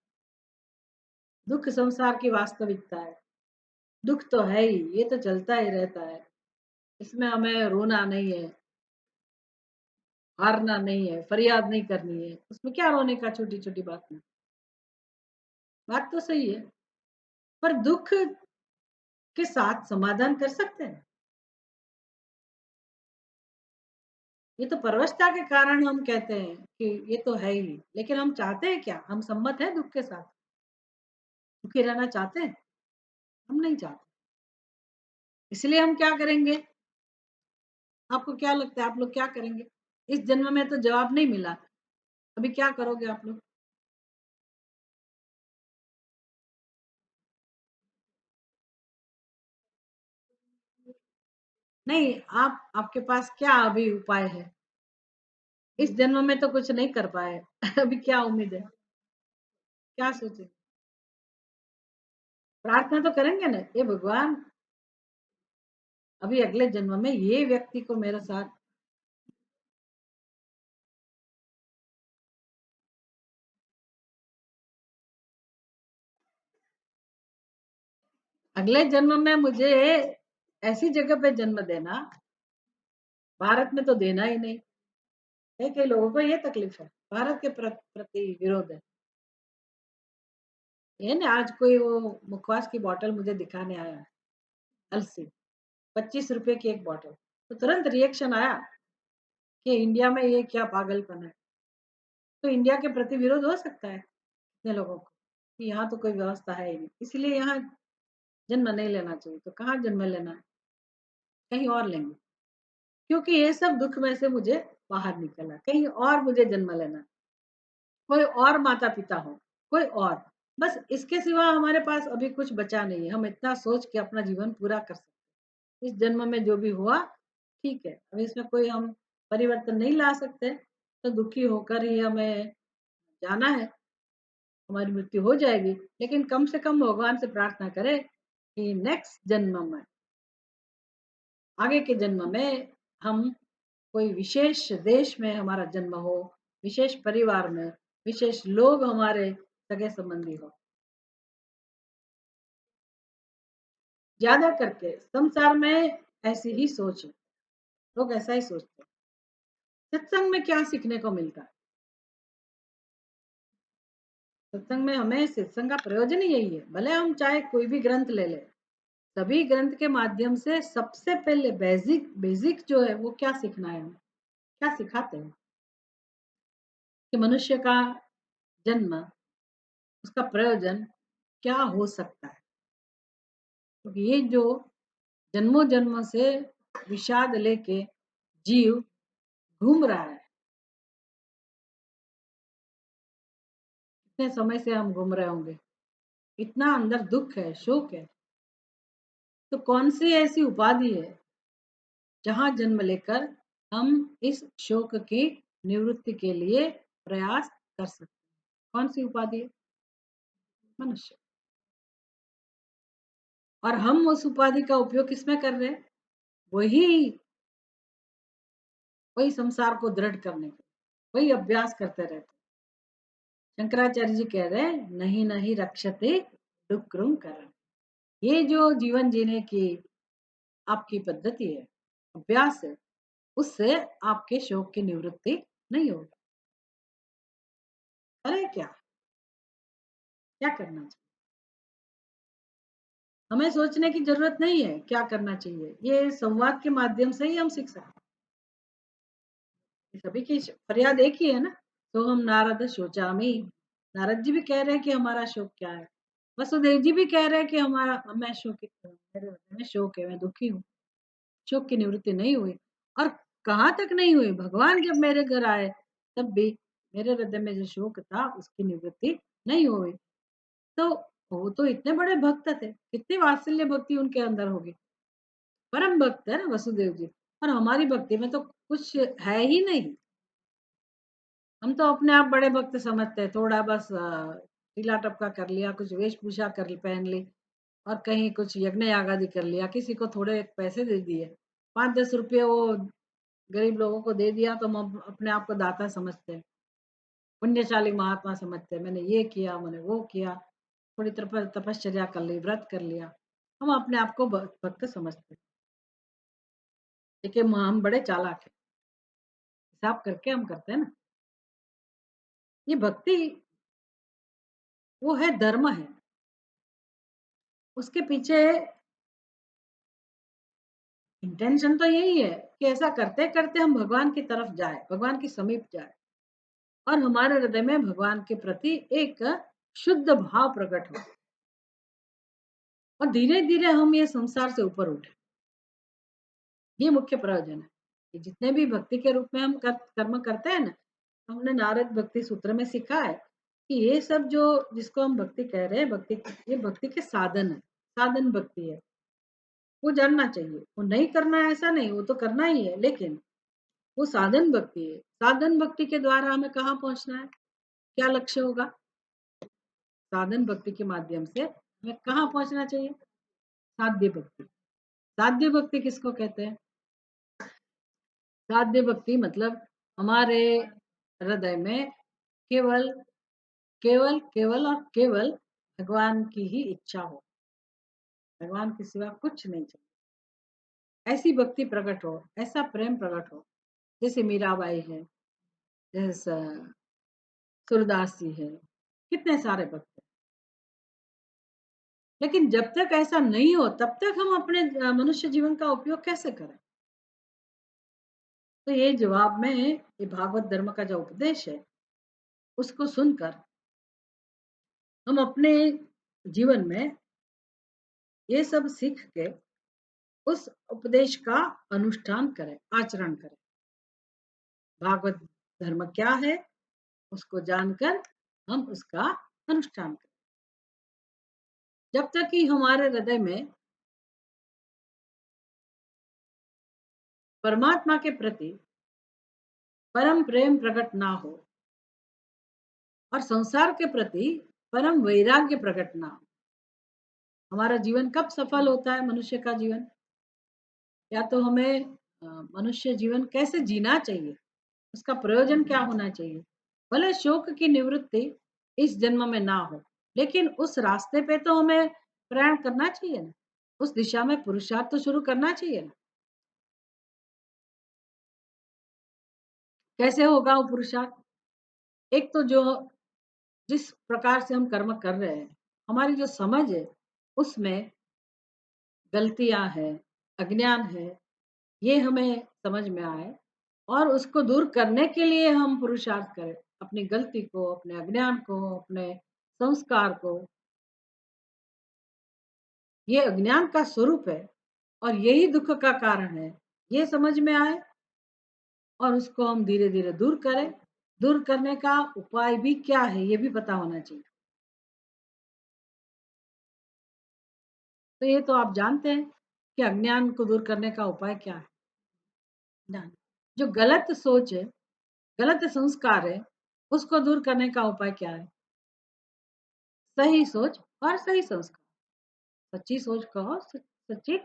दुख संसार की वास्तविकता है, दुख तो है ही, ये तो चलता ही रहता है, इसमें हमें रोना नहीं है, हारना नहीं है, फरियाद नहीं करनी है, उसमें क्या रोने का छोटी छोटी बात में। बात तो सही है, पर दुख के साथ समाधान कर सकते हैं। ये तो परवशता के कारण हम कहते हैं कि ये तो है ही, लेकिन हम चाहते हैं क्या? हम सम्मत हैं दुख के साथ? दुखी रहना चाहते हैं? हम नहीं चाहते। इसलिए हम क्या करेंगे? आपको क्या लगता है आप लोग क्या करेंगे? इस जन्म में तो जवाब नहीं मिला, अभी क्या करोगे आप लोग? नहीं, आप आपके पास क्या अभी उपाय है? इस जन्म में तो कुछ नहीं कर पाए। अभी क्या उम्मीद है? क्या सोचे? प्रार्थना तो करेंगे ना, हे भगवान अभी अगले जन्म में ये व्यक्ति को मेरे साथ अगले जन्म में मुझे ऐसी जगह पे जन्म देना, भारत में तो देना ही नहीं। कई-कई लोगों को ये तकलीफ है, भारत के प्रति विरोध है। ये ना आज कोई वो मुखवास की बॉटल मुझे दिखाने आया है, अलसी, ₹25 की एक बॉटल। तो तुरंत रिएक्शन आया कि इंडिया में ये क्या पागलपन है। तो इंडिया के प्रति विरोध हो सकता है कितने लोगों को, कि यहाँ तो कोई व्यवस्था है ही नहीं, इसलिए यहाँ जन्म नहीं लेना चाहिए। तो कहाँ जन्म लेना है? कहीं और लेंगे, क्योंकि ये सब दुःख में से मुझे बाहर निकलना, कहीं और मुझे जन्म लेना है। कोई और माता-पिता हो, कोई और। बस इसके सिवा हमारे पास अभी कुछ बचा नहीं है। हम इतना सोच के अपना जीवन पूरा कर सकते हैं। इस जन्म में जो भी हुआ, ठीक है। अब इसमें कोई हम परिवर्तन नहीं ला सकते, तो दुखी होकर ही हमें जाना है। हमारी मृत्यु हो जाएगी, लेकिन कम से कम भगवान से प्रार्थना करें कि नेक्स्ट जन्म में, आगे के जन्म में हम कोई विशेष देश में हमारा जन्म हो, विशेष परिवार में, विशेष लोग हमारे सगे-संबंधी हो। ज़्यादा करके संसार में ऐसी ही सोच है, लोग ऐसा ही सोचते हैं। सत्संग में क्या सीखने को मिलता है? सत्संग में हमें सत्संग का प्रयोजन ही यही है। भले हम चाहे कोई भी ग्रंथ ले लें, सभी ग्रंथ के माध्यम से सबसे पहले बेसिक बेसिक जो है वो क्या सीखना है हमें? क्या सिखाते हैं? कि मनुष्य का जन्म, उसका प्रयोजन क्या हो सकता है? तो ये जो जन्मों जन्मों से विषाद लेके जीव घूम रहा है, कितने समय से हम घूम रहे होंगे, इतना अंदर दुख है, शोक है, तो कौन सी ऐसी उपाधि है जहां जन्म लेकर हम इस शोक की निवृत्ति के लिए प्रयास कर सकते हैं? कौन सी उपाधि है? मनुष्य। और हम उस उपाधि का उपयोग किसमें कर रहे हैं? वही वही संसार को दृढ़ करने के, वही अभ्यास करते रहते हैं। शंकराचार्य जी कह रहे हैं, नहीं नहीं रक्षते डुक्रम करम। ये जो जीवन जीने की आपकी पद्धति है, अभ्यास है, उससे आपके शोक की निवृत्ति नहीं होगी। अरे क्या क्या करना चाहिए? हमें सोचने की जरूरत नहीं है क्या करना चाहिए, ये संवाद के माध्यम से ही हम सीख सकते हैं। सभी की फरियाद एक ही है ना, तो हम नारद शोचामी, नारद जी भी कह रहे हैं कि हमारा शोक क्या है, वसुदेव जी भी कह रहे हैं कि हमारा मैं शोकित हूँ, मेरे हृदय में शोक है, मैं दुखी हूँ, शोक की निवृत्ति नहीं हुई। और कहाँ तक नहीं हुई, भगवान जब मेरे घर आए तब भी मेरे हृदय में जो शोक था उसकी निवृत्ति नहीं हुई। तो वो तो इतने बड़े भक्त थे, कितनी वात्सल्य भक्ति उनके अंदर होगी, परम भक्त है ना वसुदेव जी। और हमारी भक्ति में तो कुछ है ही नहीं। हम तो अपने आप बड़े भक्त समझते हैं, थोड़ा बस टीला टपका कर लिया, कुछ वेशभूषा कर पहन ली और कहीं कुछ यज्ञ याग आदि कर लिया, किसी को थोड़े पैसे दे दिए, 5-10 रुपये वो गरीब लोगों को दे दिया, तो हम अपने आप को दाता समझते हैं, पुण्यशाली महात्मा समझते हैं। मैंने ये किया, मैंने वो किया, थोड़ी तपश्चर्या कर ली, व्रत कर लिया। हम अपने आप को भक्त समझते हैं, लेकिन हम बड़े चालाक हैं, हिसाब करके हम करते हैं ना। ये भक्ति वो है, धर्म है, उसके पीछे इंटेंशन तो यही है कि ऐसा करते करते हम भगवान की तरफ जाए, भगवान के समीप जाए और हमारे हृदय में भगवान के प्रति एक शुद्ध भाव प्रकट हो और धीरे धीरे हम ये संसार से ऊपर उठे। ये मुख्य प्रयोजन है कि जितने भी भक्ति के रूप में हम कर्म करते हैं ना, हमने नारद भक्ति सूत्र में सीखा है कि ये सब जो जिसको हम भक्ति कह रहे हैं, भक्ति ये भक्ति के साधन है, साधन भक्ति है। वो जानना चाहिए। वो नहीं करना है ऐसा नहीं, वो तो करना ही है, लेकिन वो साधन भक्ति है। साधन भक्ति के द्वारा हमें कहाँ पहुँचना है? क्या लक्ष्य होगा? साधन भक्ति के माध्यम से हमें कहाँ पहुँचना चाहिए? साध्य भक्ति। साध्य भक्ति किसको कहते हैं? साध्य भक्ति मतलब हमारे हृदय में केवल केवल और केवल भगवान की ही इच्छा हो, भगवान के सिवा कुछ नहीं चाहिए। ऐसी भक्ति प्रकट हो, ऐसा प्रेम प्रकट हो, जैसे मीराबाई है, जैसे सूरदास जी है, कितने सारे भक्त हैं। लेकिन जब तक ऐसा नहीं हो तब तक हम अपने मनुष्य जीवन का उपयोग कैसे करें? तो ये जवाब में ये भागवत धर्म का जो उपदेश है उसको सुनकर हम अपने जीवन में ये सब सीख के उस उपदेश का अनुष्ठान करें, आचरण करें। भागवत धर्म क्या है उसको जानकर हम उसका अनुष्ठान करें। जब तक कि हमारे हृदय में परमात्मा के प्रति परम प्रेम प्रकट ना हो और संसार के प्रति परम वैराग्य प्रकट ना हो, हमारा जीवन कब सफल होता है? मनुष्य का जीवन, या तो हमें मनुष्य जीवन कैसे जीना चाहिए, उसका प्रयोजन क्या होना चाहिए। भले शोक की निवृत्ति इस जन्म में ना हो, लेकिन उस रास्ते पे तो हमें प्रयाण करना चाहिए ना, उस दिशा में पुरुषार्थ तो शुरू करना चाहिए ना। कैसे होगा वो पुरुषार्थ? एक तो जो जिस प्रकार से हम कर्म कर रहे हैं, हमारी जो समझ है उसमें गलतियां हैं, अज्ञान है, ये हमें समझ में आए और उसको दूर करने के लिए हम पुरुषार्थ करें। अपनी गलती को, अपने अज्ञान को, अपने संस्कार को, ये अज्ञान का स्वरूप है और यही दुख का कारण है, ये समझ में आए और उसको हम धीरे धीरे दूर करें। दूर करने का उपाय भी क्या है ये भी पता होना चाहिए। तो ये तो आप जानते हैं कि अज्ञान को दूर करने का उपाय क्या है। ज्ञान, जो गलत सोच है, गलत संस्कार है, उसको दूर करने का उपाय क्या है? सही सोच और सही संस्कार। सच्ची सोच कहो, सच्ची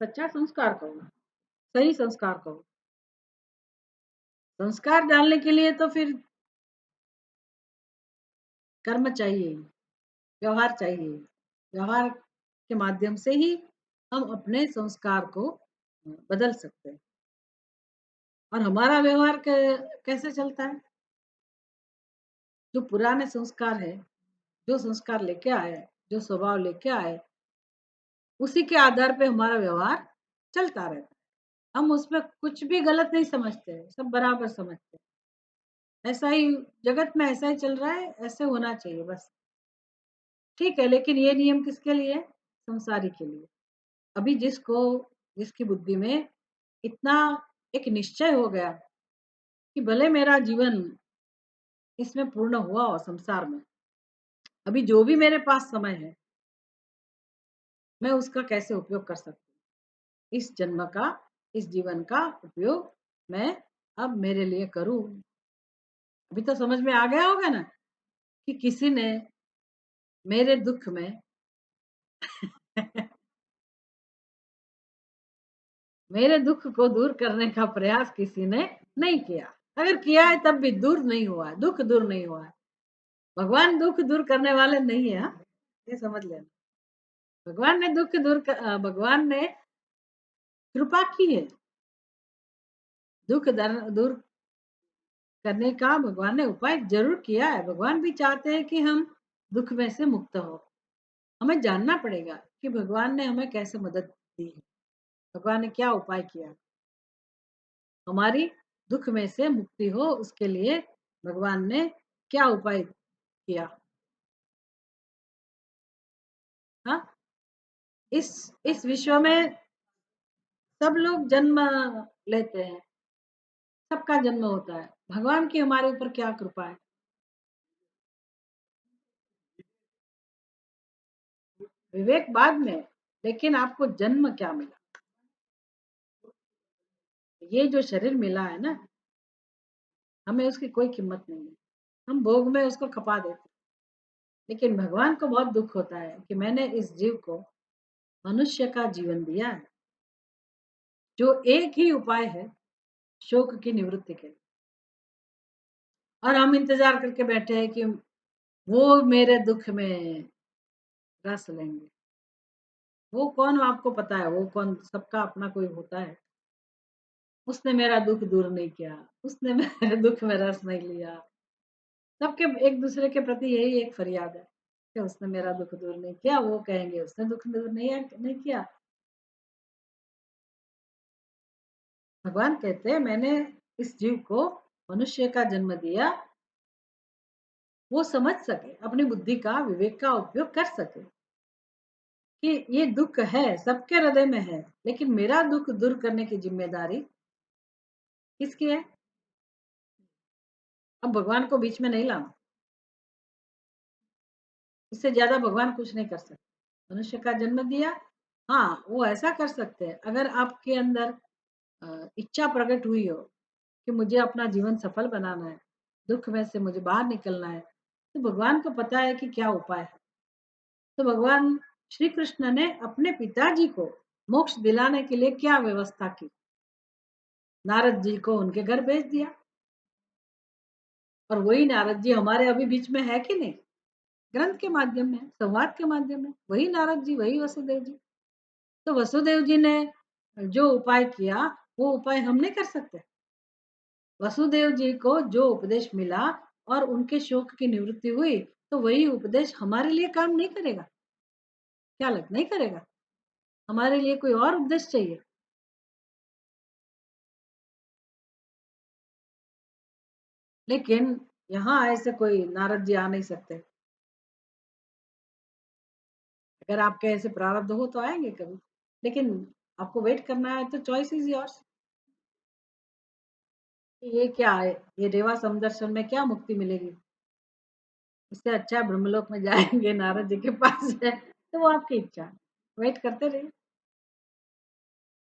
सच्चा संस्कार कहो, सही संस्कार कहो। संस्कार डालने के लिए तो फिर कर्म चाहिए, व्यवहार चाहिए। व्यवहार के माध्यम से ही हम अपने संस्कार को बदल सकते हैं। और हमारा व्यवहार कैसे चलता है? जो पुराने संस्कार है, जो संस्कार लेके आए, जो स्वभाव लेके आए, उसी के आधार पे हमारा व्यवहार चलता रहता है। हम उसमें कुछ भी गलत नहीं समझते, सब बराबर समझते हैं। ऐसा ही जगत में ऐसा ही चल रहा है, ऐसे होना चाहिए बस। ठीक है, लेकिन ये नियम किसके लिए? संसारी के लिए। अभी जिसकी बुद्धि में इतना एक निश्चय हो गया कि भले मेरा जीवन इसमें पूर्ण हुआ हो संसार में, अभी जो भी मेरे पास समय है मैं उसका कैसे उपयोग कर सकती हूँ। इस जन्म का, इस जीवन का उपयोग मैं अब मेरे लिए करूँ। अभी तो समझ में आ गया होगा ना कि किसी ने मेरे दुख में मेरे दुख को दूर करने का प्रयास किसी ने नहीं किया। अगर किया है तब भी दूर नहीं हुआ है, दुख दूर नहीं हुआ है। भगवान दुख दूर करने वाले नहीं है, हाँ? ये समझ लेना। भगवान ने कृपा की है। दूर करने का भगवान ने उपाय जरूर किया है। भगवान भी चाहते हैं कि हम दुख में से मुक्त हो। हमें जानना पड़ेगा कि भगवान ने हमें कैसे मदद दी है, भगवान ने क्या उपाय किया, हमारी दुख में से मुक्ति हो उसके लिए भगवान ने क्या उपाय किया। हाँ, इस विश्व में सब लोग जन्म लेते हैं, सबका जन्म होता है। भगवान की हमारे ऊपर क्या कृपा है? विवेक बाद में, लेकिन आपको जन्म क्या मिला? ये जो शरीर मिला है ना, हमें उसकी कोई कीमत नहीं है। हम भोग में उसको खपा देते हैं। लेकिन भगवान को बहुत दुख होता है कि मैंने इस जीव को मनुष्य का जीवन दिया है, जो एक ही उपाय है शोक की निवृत्ति के लिए। और हम इंतजार करके बैठे हैं कि वो मेरे दुख में रस लेंगे। वो कौन आपको पता है, वो कौन? सबका अपना कोई होता है। उसने मेरा दुख दूर नहीं किया, उसने मेरे दुख में रस नहीं लिया। सबके एक दूसरे के प्रति यही एक फरियाद है कि उसने मेरा दुख दूर नहीं किया, वो कहेंगे उसने दुख दूर नहीं किया। भगवान कहते हैं मैंने इस जीव को मनुष्य का जन्म दिया, वो समझ सके, अपनी बुद्धि का, विवेक का उपयोग कर सके कि ये दुख है, सबके हृदय में है, लेकिन मेरा दुख दूर करने की जिम्मेदारी किसकी है? अब भगवान को बीच में नहीं लाना। इससे ज्यादा भगवान कुछ नहीं कर सकते। मनुष्य का जन्म दिया। हाँ, वो ऐसा कर सकते हैं, अगर आपके अंदर इच्छा प्रकट हुई हो कि मुझे अपना जीवन सफल बनाना है, दुख में से मुझे बाहर निकलना है, तो भगवान को पता है कि क्या उपाय है। तो भगवान श्री कृष्ण ने अपने पिताजी को मोक्ष दिलाने के लिए क्या व्यवस्था की? नारद जी को उनके घर भेज दिया। और वही नारद जी हमारे अभी बीच में है कि नहीं? ग्रंथ के माध्यम में, संवाद के माध्यम में, वही नारद जी, वही वसुदेव जी। तो वसुदेव जी ने जो उपाय किया, वो उपाय हम नहीं कर सकते? वसुदेव जी को जो उपदेश मिला और उनके शोक की निवृत्ति हुई, तो वही उपदेश हमारे लिए काम नहीं करेगा? क्या लग नहीं करेगा? हमारे लिए कोई और उपदेश चाहिए? लेकिन यहाँ ऐसे कोई नारद जी आ नहीं सकते। अगर आपके ऐसे प्रारब्ध हो तो आएंगे कभी, लेकिन आपको वेट करना है, तो चॉइस इज योर्स। ये क्या है? ये रेवा समदर्शन में क्या मुक्ति मिलेगी? इससे अच्छा ब्रह्मलोक में जाएंगे, नारद जी के पास है, तो वो आपकी इच्छा। वेट करते रहिए।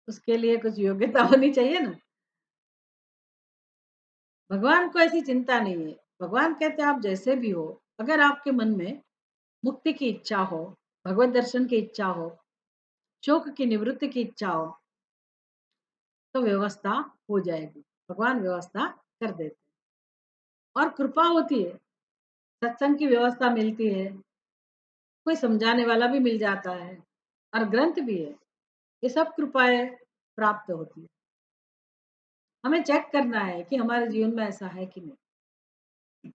उसके लिए कुछ योग्यता होनी चाहिए ना। भगवान को ऐसी चिंता नहीं है। भगवान कहते हैं आप जैसे भी हो, अगर आपके मन में मुक्ति की इच्छा हो, भगवत दर्शन की इच्छा हो, शोक की निवृत्ति की इच्छा हो, तो व्यवस्था हो जाएगी। भगवान व्यवस्था कर देते हैं। और कृपा होती है, सत्संग की व्यवस्था मिलती है, कोई समझाने वाला भी मिल जाता है, और ग्रंथ भी है। ये सब कृपाएं प्राप्त होती है। हमें चेक करना है कि हमारे जीवन में ऐसा है कि नहीं।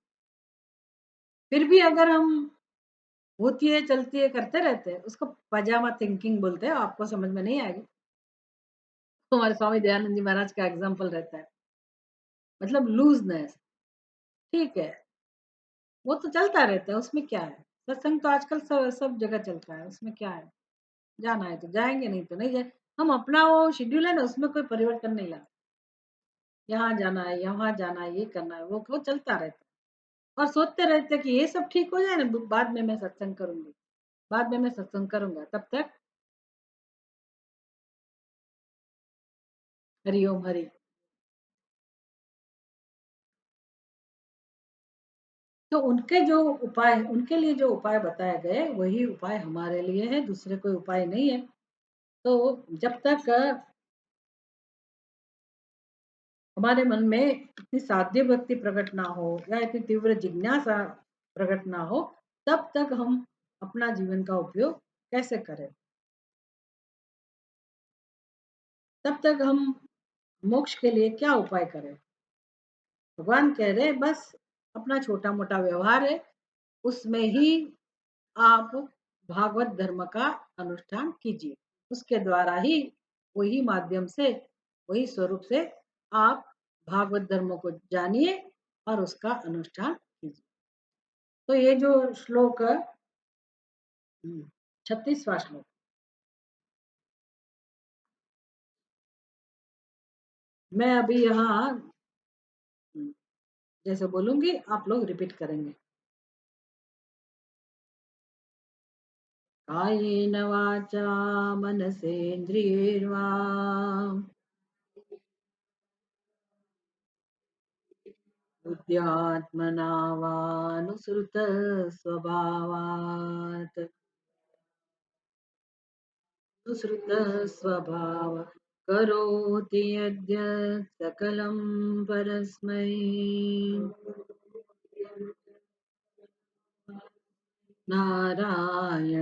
फिर भी अगर हम होती है, चलती है, करते रहते हैं, उसको पजामा थिंकिंग बोलते हैं। आपको समझ में नहीं आएगी। तो हमारे स्वामी दयानंद जी महाराज का एग्जाम्पल रहता है, मतलब लूजनेस। ठीक है, वो तो चलता रहता है, उसमें क्या है? सत्संग तो आजकल सब जगह चलता है, उसमें क्या है? जाना है तो जाएंगे, नहीं तो नहीं जाए। हम अपना वो शेड्यूल है ना, उसमें कोई परिवर्तन नहीं ला। यहाँ जाना है, यहाँ जाना है, ये करना है, वो चलता रहता है। और सोचते रहते हैं कि ये सब ठीक हो जाए ना, बाद में मैं सत्संग करूंगी, बाद में मैं सत्संग करूंगा। तब तक हरि ओम हरि। तो उनके जो उपाय, उनके लिए जो उपाय बताए गए, वही उपाय हमारे लिए है, दूसरे कोई उपाय नहीं है। तो जब तक हमारे मन में इतनी साध्य भक्ति प्रकट ना हो, या इतनी तीव्र जिज्ञासा प्रकट ना हो, तब तक हम अपना जीवन का उपयोग कैसे करें? तब तक हम मोक्ष के लिए क्या उपाय करें? भगवान कह रहे बस अपना छोटा मोटा व्यवहार है, उसमें ही आप भागवत धर्म का अनुष्ठान कीजिए। उसके द्वारा ही, वही माध्यम से, वही स्वरूप से आप भागवत धर्म को जानिए और उसका अनुष्ठान कीजिए। तो ये जो श्लोक 36वां श्लोक, मैं अभी यहाँ जैसे बोलूंगी, आप लोग रिपीट करेंगे। कायेन वाचा मनसेन्द्रियैर्वा बुद्ध्यात्मना वानुसृतस्वभावात् नुसृतस्वभाव करोति यद्यत् सकलं परस्मै नारायणायेति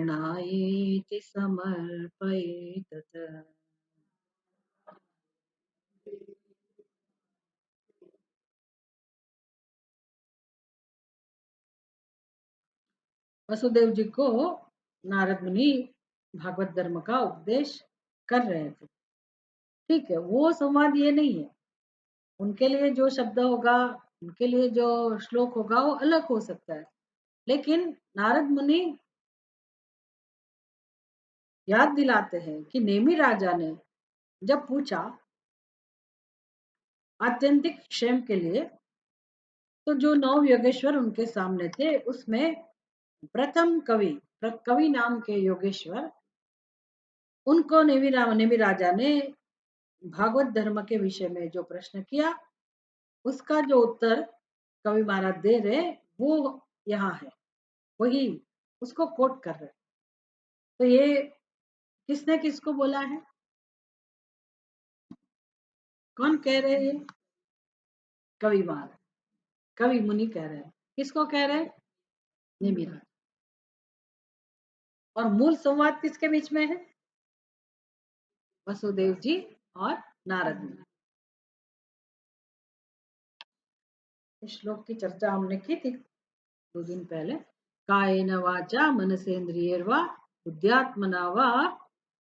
समर्पयेत्। वसुदेव जी को नारद मुनि भागवत धर्म का उपदेश कर रहे थे। ठीक है, वो संवाद ये नहीं है। उनके लिए जो शब्द होगा, उनके लिए जो श्लोक होगा वो अलग हो सकता है। लेकिन नारद मुनि याद दिलाते हैं कि नेमि राजा ने जब पूछा आत्यंतिक क्षेम के लिए, तो जो 9 योगेश्वर उनके सामने थे उसमें प्रथम कवि, कवि नाम के योगेश्वर, उनको नेमि राजा ने भागवत धर्म के विषय में जो प्रश्न किया, उसका जो उत्तर कवि महाराज दे रहे वो यहाँ है, वही उसको कोट कर रहे। तो ये किसने किसको बोला है, कौन कह रहे हैं? ये कवि महाराज, कवि मुनि कह रहे हैं। किसको कह रहे हैं? नेमि राजा। और मूल संवाद किसके बीच में है? वसुदेव जी और नारद मुनि। इस श्लोक की चर्चा हमने की थी 2 दिन पहले। कायेन वाचा मनसेन्द्रियैर्वा बुद्ध्यात्मना वा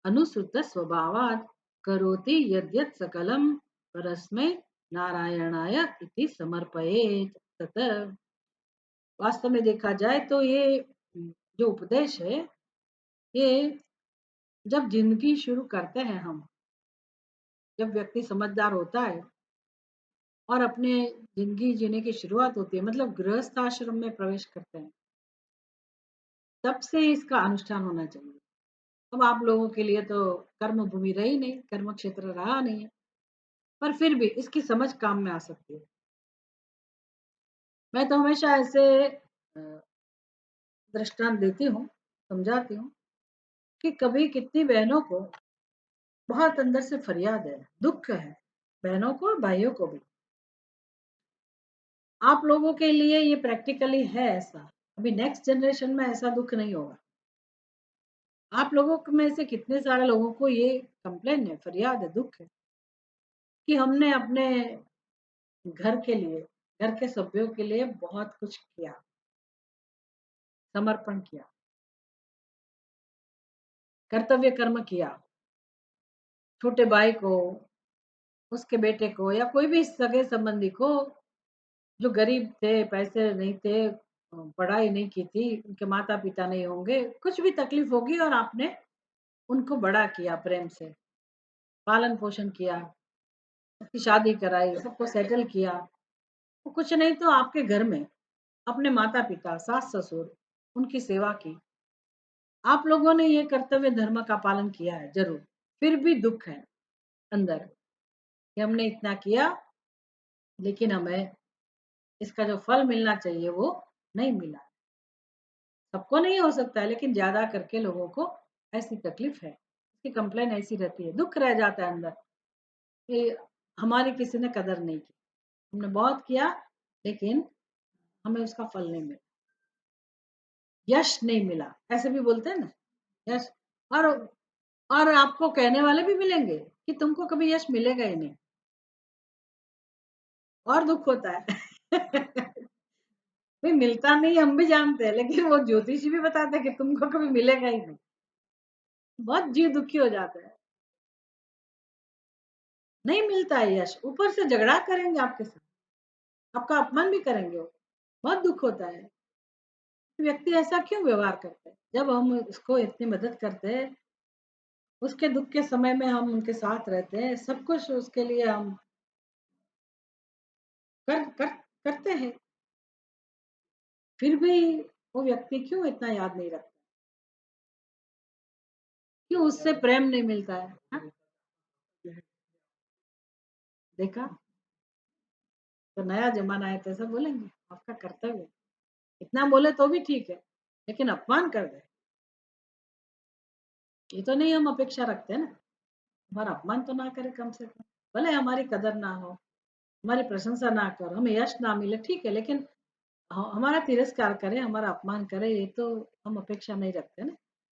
अनुसृत स्वभावात् करोति यद्यत् सकलं परस्मै नारायणाय इति समर्पयेत्। तत् वास्तव में देखा जाए तो ये जो उपदेश है, ये जब जिंदगी शुरू करते हैं हम, जब व्यक्ति समझदार होता है और अपने जिंदगी जीने की शुरुआत होती है, मतलब गृहस्थ आश्रम में प्रवेश करते हैं, तब से इसका अनुष्ठान होना चाहिए। अब आप लोगों के लिए तो कर्म भूमि रही नहीं, कर्म क्षेत्र रहा नहीं है, पर फिर भी इसकी समझ काम में आ सकती है। मैं तो हमेशा ऐसे दृष्टांत देती हूँ, समझाती हूँ कि कभी कितनी बहनों को बहुत अंदर से फरियाद है, दुख है, बहनों को और भाइयों को भी। आप लोगों के लिए ये प्रैक्टिकली है ऐसा, अभी नेक्स्ट जनरेशन में ऐसा दुख नहीं होगा। आप लोगों में से कितने सारे लोगों को ये कंप्लेन है, फरियाद है, दुख है कि हमने अपने घर के लिए, घर के सभ्यों के लिए बहुत कुछ किया, समर्पण किया, कर्तव्य कर्म किया, छोटे भाई को, उसके बेटे को या कोई भी सगे संबंधी को जो गरीब थे, पैसे नहीं थे, पढ़ाई नहीं की थी, उनके माता पिता नहीं होंगे, कुछ भी तकलीफ होगी और आपने उनको बड़ा किया, प्रेम से पालन पोषण किया, उसकी शादी कराई, सबको सेटल किया। तो कुछ नहीं तो आपके घर में अपने माता पिता, सास ससुर, उनकी सेवा की। आप लोगों ने ये कर्तव्य धर्म का पालन किया है जरूर, फिर भी दुख है अंदर कि हमने इतना किया, लेकिन हमें इसका जो फल मिलना चाहिए वो नहीं मिला। सबको नहीं हो सकता है, लेकिन ज्यादा करके लोगों को ऐसी तकलीफ है, इसकी कंप्लेन ऐसी रहती है, दुख रह जाता है अंदर कि हमारी किसी ने कदर नहीं की, हमने बहुत किया लेकिन हमें उसका फल नहीं मिला, यश नहीं मिला, ऐसे भी बोलते हैं ना, यश। और और आपको कहने वाले भी मिलेंगे कि तुमको कभी यश मिलेगा ही नहीं, और दुख होता है। भाई मिलता नहीं, हम भी जानते हैं, लेकिन वो ज्योतिषी भी बताते हैं कि तुमको कभी मिलेगा ही नहीं। बहुत जीव दुखी हो जाता है, नहीं मिलता है यश, ऊपर से झगड़ा करेंगे आपके साथ, आपका अपमान भी करेंगे वो, बहुत दुख होता है। व्यक्ति ऐसा क्यों व्यवहार करते हैं? जब हम उसको इतनी मदद करते हैं, उसके दुख के समय में हम उनके साथ रहते हैं, सब कुछ उसके लिए हम कर, कर करते हैं, फिर भी वो व्यक्ति क्यों इतना याद नहीं रखता? क्यों उससे प्रेम नहीं मिलता है? हाँ? देखा, तो नया जमाना है तो ऐसा बोलेंगे, आपका कर्तव्य है। इतना बोले तो भी ठीक है, लेकिन अपमान कर दे, ये तो नहीं हम अपेक्षा रखते हैं ना। हमारा अपमान तो ना करे कम से कम। भले हमारी कदर ना हो, हमारी प्रशंसा ना करो, हमें यश ना मिले, ठीक है, लेकिन हमारा तिरस्कार करे, हमारा अपमान करे, ये तो हम अपेक्षा नहीं रखते ना।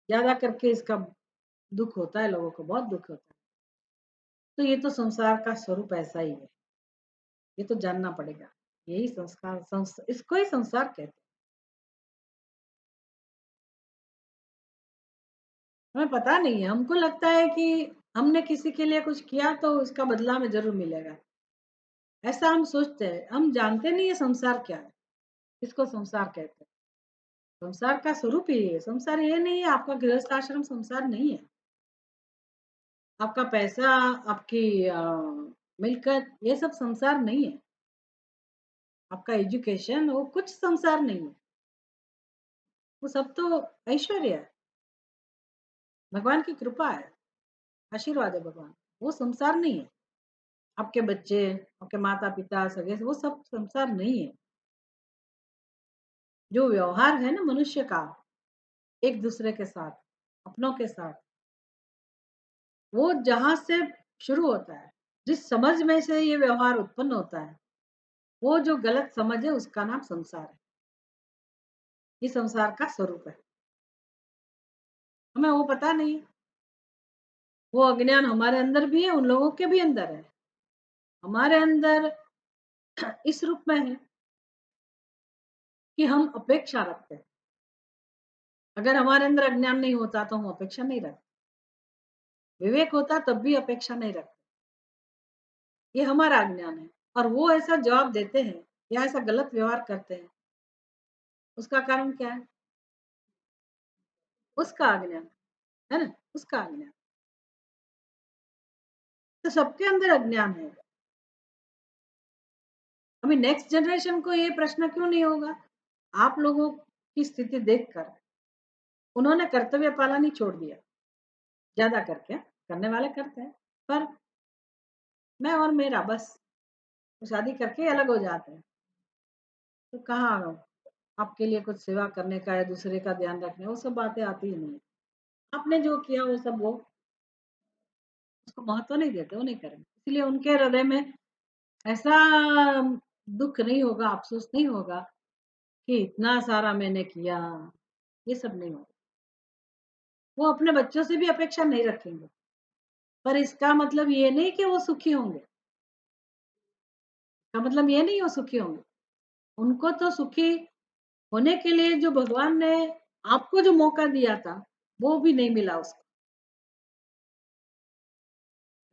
ज़्यादा करके इसका दुःख होता है लोगों को, बहुत दुःख होता है। तो ये तो संसार का स्वरूप ऐसा ही है, ये तो जानना पड़ेगा। यही संस्कार इसको ही संसार कहते हैं। हमें पता नहीं है, हमको लगता है कि हमने किसी के लिए कुछ किया तो उसका बदला हमें ज़रूर मिलेगा। ऐसा हम सोचते हैं, हम जानते नहीं है संसार क्या है, इसको संसार कहते हैं। संसार का स्वरूप ही है, संसार ये नहीं है, आपका गृहस्थ आश्रम संसार नहीं है। आपका पैसा, आपकी मिल्कियत, ये सब संसार नहीं है। आपका एजुकेशन, वो कुछ संसार नहीं है। वो सब तो ऐश्वर्य है, भगवान की कृपा है, आशीर्वाद है भगवान। वो संसार नहीं है। आपके बच्चे, आपके माता-पिता, सगे, वो सब संसार नहीं है। जो व्यवहार है ना मनुष्य का, एक दूसरे के साथ, अपनों के साथ, वो जहाँ से शुरू होता है, जिस समझ में से ये व्यवहार उत्पन्न होता है, वो जो गलत समझ है उसका नाम संसार है। ये संसार का स्वरूप है। हमें वो पता नहीं, वो अज्ञान हमारे अंदर भी है, उन लोगों के भी अंदर है। हमारे अंदर इस रूप में है कि हम अपेक्षा रखते हैं। अगर हमारे अंदर अज्ञान नहीं होता तो हम अपेक्षा नहीं रखते। विवेक होता तब भी अपेक्षा नहीं रखते। ये हमारा अज्ञान है, और वो ऐसा जवाब देते हैं या ऐसा गलत व्यवहार करते हैं, उसका कारण क्या है? उसका अज्ञान, है ना? उसका अज्ञान। तो सबके अंदर अज्ञान है। अभी नेक्स्ट जनरेशन को ये प्रश्न क्यों नहीं होगा? आप लोगों की स्थिति देखकर उन्होंने कर्तव्य पालन ही छोड़ दिया, ज़्यादा करके। करने वाले करते हैं, पर मैं और मेरा बस, शादी करके अलग हो जाते हैं। तो कहाँ आपके लिए कुछ सेवा करने का या दूसरे का ध्यान रखने, वो सब बातें आती ही नहीं है। आपने जो किया वो सब, वो उसको महत्व नहीं देते, वो नहीं करेंगे। इसलिए उनके हृदय में ऐसा दुःख नहीं होगा, अफ़सोस नहीं होगा कि इतना सारा मैंने किया, ये सब नहीं होगा। वो अपने बच्चों से भी अपेक्षा नहीं रखेंगे, पर इसका मतलब ये नहीं कि वो सुखी होंगे, इसका मतलब ये नहीं वो सुखी होंगे। उनको तो सुखी होने के लिए जो भगवान ने आपको जो मौका दिया था, वो भी नहीं मिला उसको।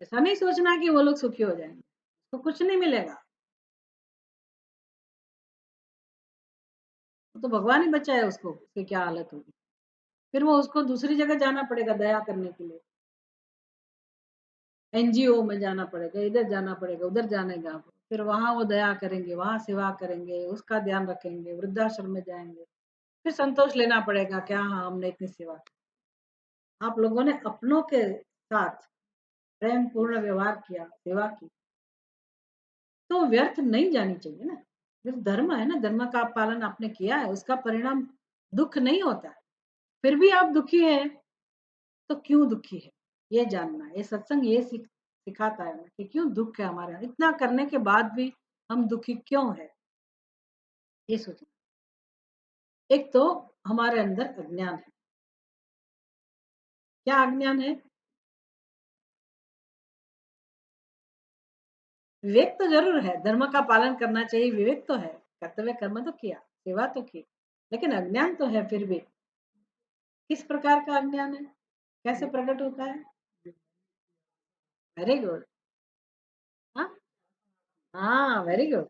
ऐसा नहीं सोचना कि वो लोग सुखी हो जाएँगे, तो कुछ नहीं मिलेगा। वो तो भगवान ही बचाए उसको, उसकी क्या हालत होगी। फिर वो उसको दूसरी जगह जाना पड़ेगा दया करने के लिए। एनजीओ में जाना पड़ेगा, इधर जाना पड़ेगा, उधर जाने का। फिर वहाँ वो दया करेंगे, वहाँ सेवा करेंगे, उसका ध्यान रखेंगे, वृद्धाश्रम में जाएँगे। फिर संतोष लेना पड़ेगा कि हाँ, हमने इतनी सेवा की। आप लोगों ने अपनों के साथ प्रेम पूर्ण व्यवहार किया, सेवा की, तो व्यर्थ नहीं जानी चाहिए ना। ये तो धर्म है ना, धर्म का पालन आपने किया है, उसका परिणाम दुःख नहीं होता है। फिर भी आप दुखी हैं, तो क्यों दुखी है? ये जानना है। ये सत्संग ये सिखाता है कि क्यों दुःख है हमारे अंदर, इतना करने के बाद भी हम दुखी क्यों हैं? ये सोचना। एक तो हमारे अंदर अज्ञान है। क्या अज्ञान है? विवेक तो ज़रूर है, धर्म का पालन करना चाहिए, विवेक तो है, कर्तव्य कर्म तो किया, सेवा तो की, लेकिन अज्ञान तो है फिर भी। किस प्रकार का अज्ञान है? कैसे प्रकट होता है? Very good. हाँ, हाँ, वेरी गुड।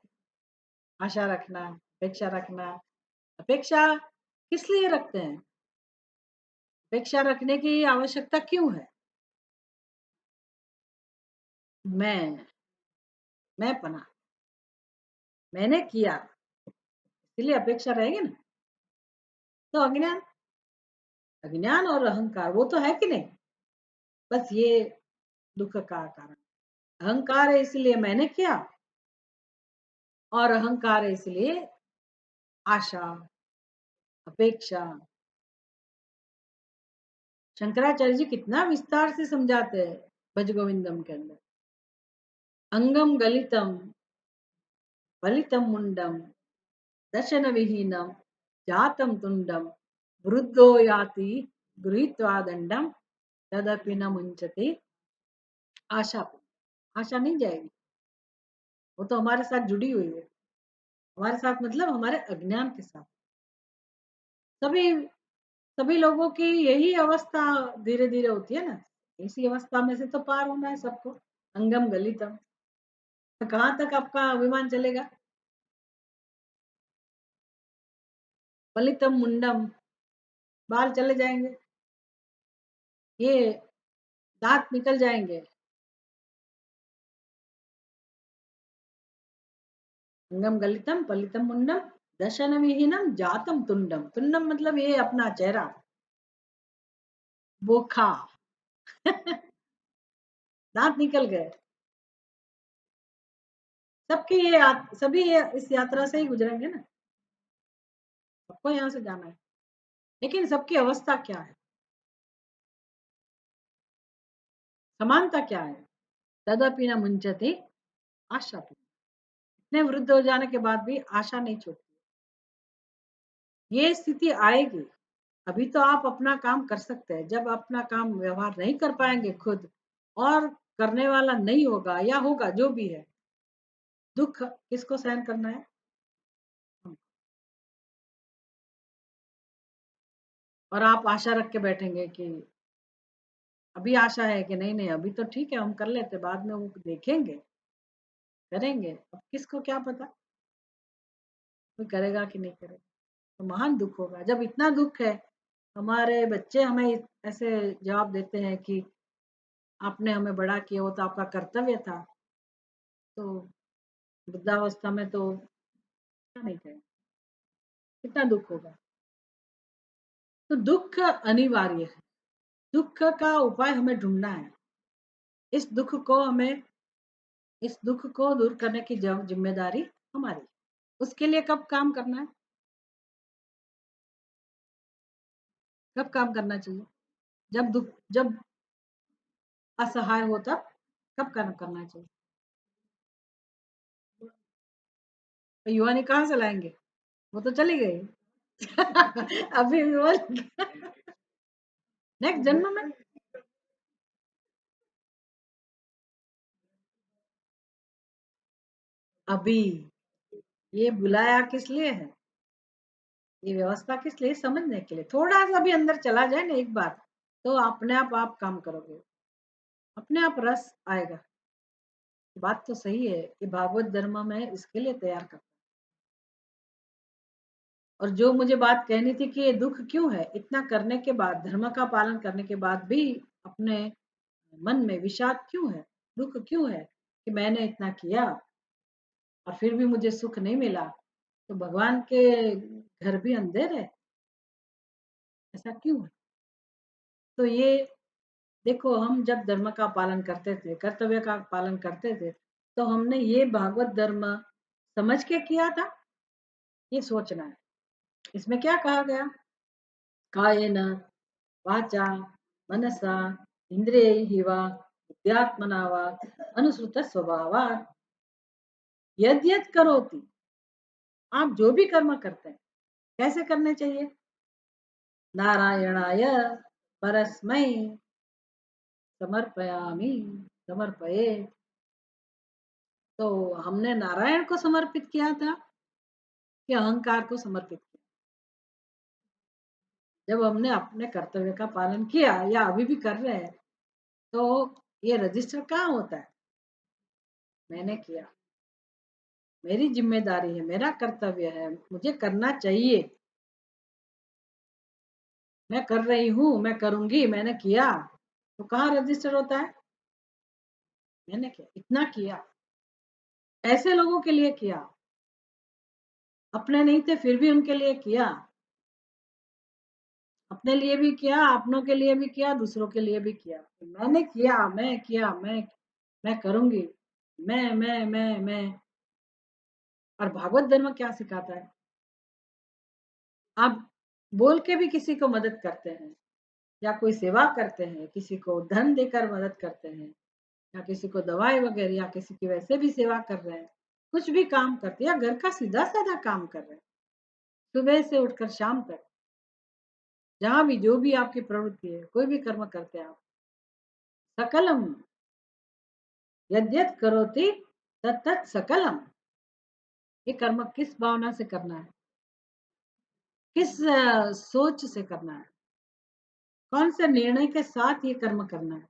आशा रखना, अपेक्षा रखना। अपेक्षा किस लिए रखते हैं? अपेक्षा रखने की आवश्यकता क्यों है? मैं, मैंपना, मैंने किया, इसलिए अपेक्षा रहेगी ना। तो अज्ञान, अज्ञान और अहंकार वो तो है कि नहीं? बस ये दुख का कारण। अहंकार है इसलिए मैंने किया, और अहंकार है इसलिए आशा, अपेक्षा। शंकराचार्य जी कितना विस्तार से समझाते हैं भज गोविंदम के अंदर। अंगम गलितम फलितम मुंडम दशन विहीनम जातम तुंडम वृद्धो याति गृहीत्वा दंडम तदपि न मुंचति आशा। आशा नहीं जाएगी, वो तो हमारे साथ जुड़ी हुई है। हमारे साथ मतलब हमारे अज्ञान के साथ। सभी सभी लोगों की यही अवस्था धीरे धीरे होती है ना। इसी अवस्था में से तो पार होना है सबको। अंगम गलितम, तो कहाँ तक आपका अभिमान चलेगा। फलितम मुंडम, बाल चले जाएंगे, ये दांत निकल जाएंगे। अंगम गलितम फलितम मुंडम दशन विहीनम जातम तुंडम। तुंडम मतलब ये अपना चेहरा बोखा। दांत निकल गए। सबके सभी ये इस यात्रा से ही गुजरेंगे ना। सबको यहाँ से जाना है, लेकिन सबकी अवस्था क्या है, समानता क्या है। तदपि न मुंचते आशा। इतने वृद्ध हो जाने के बाद भी आशा नहीं छूटती। ये स्थिति आएगी। अभी तो आप अपना काम कर सकते हैं। जब अपना काम व्यवहार नहीं कर पाएंगे खुद, और करने वाला नहीं होगा या होगा जो भी है, दुख किसको सहन करना है। और आप आशा रख के बैठेंगे कि अभी आशा है कि नहीं नहीं अभी तो ठीक है हम कर लेते, बाद में वो देखेंगे, करेंगे। अब किसको क्या पता कोई करेगा कि नहीं करेगा। तो महान दुख होगा जब इतना दुख है। हमारे बच्चे हमें ऐसे जवाब देते हैं कि आपने हमें बड़ा किया, वो तो आपका कर्तव्य था। तो वृद्धावस्था में तो क्या नहीं करें, कितना दुख होगा। तो दुख अनिवार्य है। दुख का उपाय हमें ढूंढना है। इस दुख को हमें इस दुख को दूर करने की जिम्मेदारी हमारी। उसके लिए कब काम करना है, कब काम करना चाहिए। जब दुख, जब असहाय हो तब कब काम करना चाहिए। तो युवानी कहाँ से लाएंगे, वो तो चली गई। अभी भी वो नेक्स्ट जन्म में। अभी ये बुलाया किस लिए है, ये व्यवस्था किस लिए, समझने के लिए। थोड़ा सा भी अंदर चला जाए ना एक बार, तो अपने आप काम करोगे, अपने आप रस आएगा। बात तो सही है कि भागवत धर्म में इसके लिए तैयार कर। और जो मुझे बात कहनी थी कि ये दुख क्यों है, इतना करने के बाद, धर्म का पालन करने के बाद भी अपने मन में विषाद क्यों है, दुख क्यों है कि मैंने इतना किया और फिर भी मुझे सुख नहीं मिला। तो भगवान के घर भी अंधेर है, ऐसा क्यों है। तो ये देखो, हम जब धर्म का पालन करते थे, कर्तव्य का पालन करते थे, तो हमने ये भागवत धर्म समझ के किया था, ये सोचना है। इसमें क्या कहा गया, कायेन वाचा मनसा इंद्रियैः वा बुद्ध्यात्मना वा अनुसृत स्वभावात् यद्यत् करोति। आप जो भी कर्म करते हैं कैसे करने चाहिए, नारायणाय परस्मै समर्पयामि समर्पये। तो हमने नारायण को समर्पित किया था कि अहंकार को समर्पित किया। जब हमने अपने कर्तव्य का पालन किया या अभी भी कर रहे हैं, तो ये रजिस्टर कहाँ होता है, मैंने किया, मेरी जिम्मेदारी है, मेरा कर्तव्य है, मुझे करना चाहिए, मैं कर रही हूँ, मैं करूंगी, मैंने किया। तो कहाँ रजिस्टर होता है, मैंने किया, इतना किया, ऐसे लोगों के लिए किया, अपने नहीं थे फिर भी उनके लिए किया। अपने लिए भी किया, अपनों के लिए भी किया, दूसरों के लिए भी किया। मैंने किया, मैं किया, मैं करूँगी, मैं और भागवत धर्म क्या सिखाता है? आप बोल के भी किसी को मदद करते हैं या कोई सेवा करते हैं, किसी को धन देकर मदद करते हैं या किसी को दवाई वगैरह या किसी की वैसे भी सेवा कर रहे हैं, कुछ भी काम करते हैं या घर का सीधा-साधा काम कर रहे हैं, सुबह से उठकर शाम तक, जहाँ भी जो भी आपकी प्रवृत्ति है, कोई भी कर्म करते हैं आप, सकलम यद्यत करोति तत्तत् सकलम। ये कर्म किस भावना से करना है? किस सोच से करना है? कौन से निर्णय के साथ ये कर्म करना है?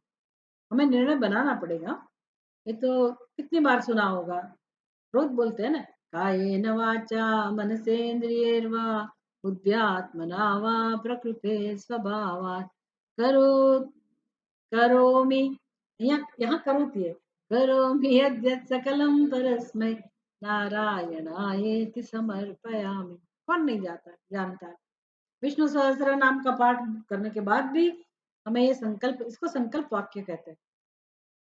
हमें निर्णय बनाना पड़ेगा। ये तो कितनी बार सुना होगा, रोज बोलते हैं ना, कायेन वाचा मनसेन्द्रियैर्वा बुद्ध्यात्मना वा प्रकृते स्वभावात् करो करोमि, यहाँ करोति है, करोमि यद्यत् सकलं परस्मै नारायणायेति समर्पयामि। कौन नहीं जाता जानता है? विष्णु सहस्त्र नाम का पाठ करने के बाद भी हमें ये संकल्प, इसको संकल्प वाक्य कहते हैं।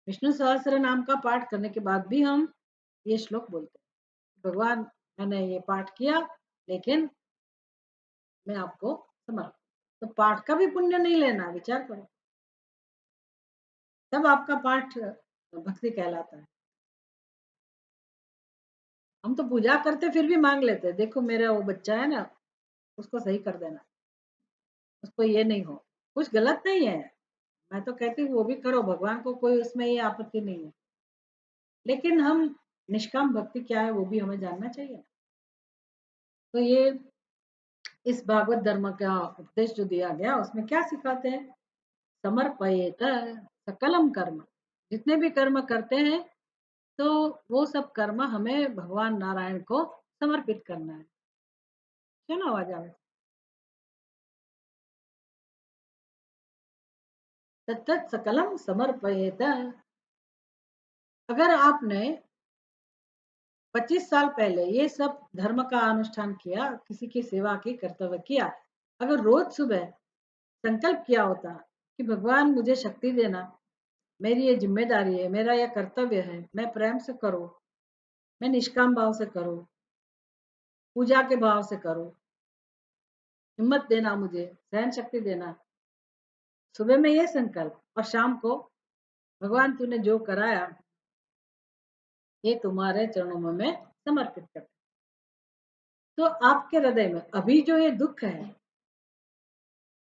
विष्णु सहस्त्र नाम का पाठ करने के बाद भी हम ये श्लोक बोलते हैं, भगवान मैंने ये पाठ किया, लेकिन मैं आपको समर्पित। तो पाठ का भी पुण्य नहीं लेना, विचार करो, तब आपका पाठ भक्ति कहलाता है। हम तो पूजा करते फिर भी मांग लेते हैं, देखो मेरा वो बच्चा है ना, उसको सही कर देना, उसको ये नहीं हो। कुछ गलत नहीं है, मैं तो कहती हूँ वो भी करो, भगवान को कोई उसमें ये आपत्ति नहीं है, लेकिन हम निष्काम भक्ति क्या है वो भी हमें जानना चाहिए। तो ये इस भागवत धर्म का उपदेश जो दिया गया उसमें क्या सिखाते हैं? समर्पयेत सकलम कर्म, जितने भी कर्म करते हैं तो वो सब कर्म हमें भगवान नारायण को समर्पित करना है। क्यों ना आवाज आवे? तत्त सकलम समर्पयेत। अगर आपने 25 साल पहले ये सब धर्म का अनुष्ठान किया, किसी की सेवा की, कर्तव्य किया, अगर रोज सुबह संकल्प किया होता कि भगवान मुझे शक्ति देना, मेरी ये जिम्मेदारी है, मेरा यह कर्तव्य है, मैं प्रेम से करूं, मैं निष्काम भाव से करूं, पूजा के भाव से करूं, हिम्मत देना, मुझे सहन शक्ति देना, सुबह में ये संकल्प और शाम को भगवान तूने जो कराया ये तुम्हारे चरणों में मैं समर्पित करता हूं। तो आपके हृदय में अभी जो ये दुख है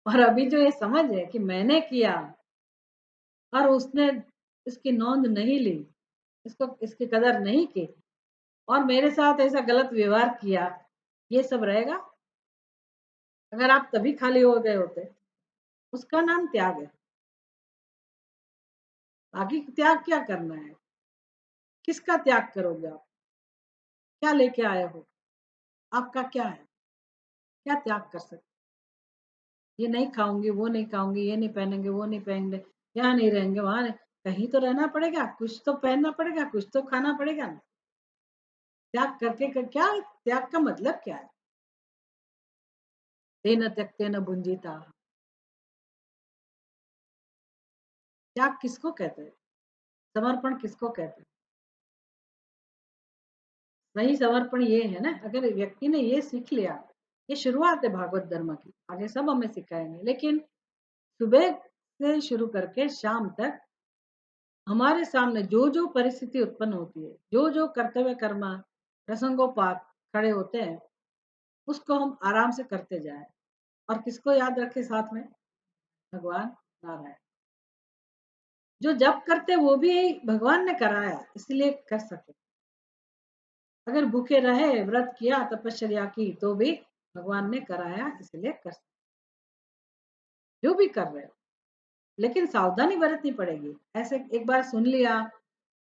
और अभी जो ये समझ है कि मैंने किया और उसने इसकी नोंद नहीं ली, इसको इसकी कदर नहीं की और मेरे साथ ऐसा गलत व्यवहार किया, ये सब रहेगा? अगर आप तभी खाली हो गए होते, उसका नाम त्याग है। बाकी त्याग क्या करना है? किसका त्याग करोगे आप? क्या लेके आए हो? आपका क्या है? क्या त्याग कर सकते? ये नहीं खाऊंगी, वो नहीं खाऊंगी, ये नहीं पहनेंगे, वो नहीं पहनेंगे, यहाँ नहीं रहेंगे, वहां नहीं, कहीं तो रहना पड़ेगा, कुछ तो पहनना पड़ेगा, कुछ तो खाना पड़ेगा ना। त्याग करके क्या? त्याग का मतलब क्या है? तेन त्यक्तेन भुंजीता। त्याग किसको कहते हैं? समर्पण किसको कहते हैं? वही समर्पण ये है ना, अगर व्यक्ति ने ये सीख लिया, ये शुरुआत है भागवत धर्म की, आगे सब हमें सिखाएंगे, लेकिन सुबह से शुरू करके शाम तक हमारे सामने जो जो परिस्थिति उत्पन्न होती है, जो जो कर्तव्य कर्म प्रसंगोपात खड़े होते हैं, उसको हम आराम से करते जाएं और किसको याद रखें साथ में? भगवान नारायण। जो जब करते वो भी भगवान ने कराया इसलिए कर सके। अगर भूखे रहे, व्रत किया, तपश्चर्या की, तो भी भगवान ने कराया इसलिए कर सके। जो भी कर रहे हो, लेकिन सावधानी बरतनी पड़ेगी। ऐसे एक बार सुन लिया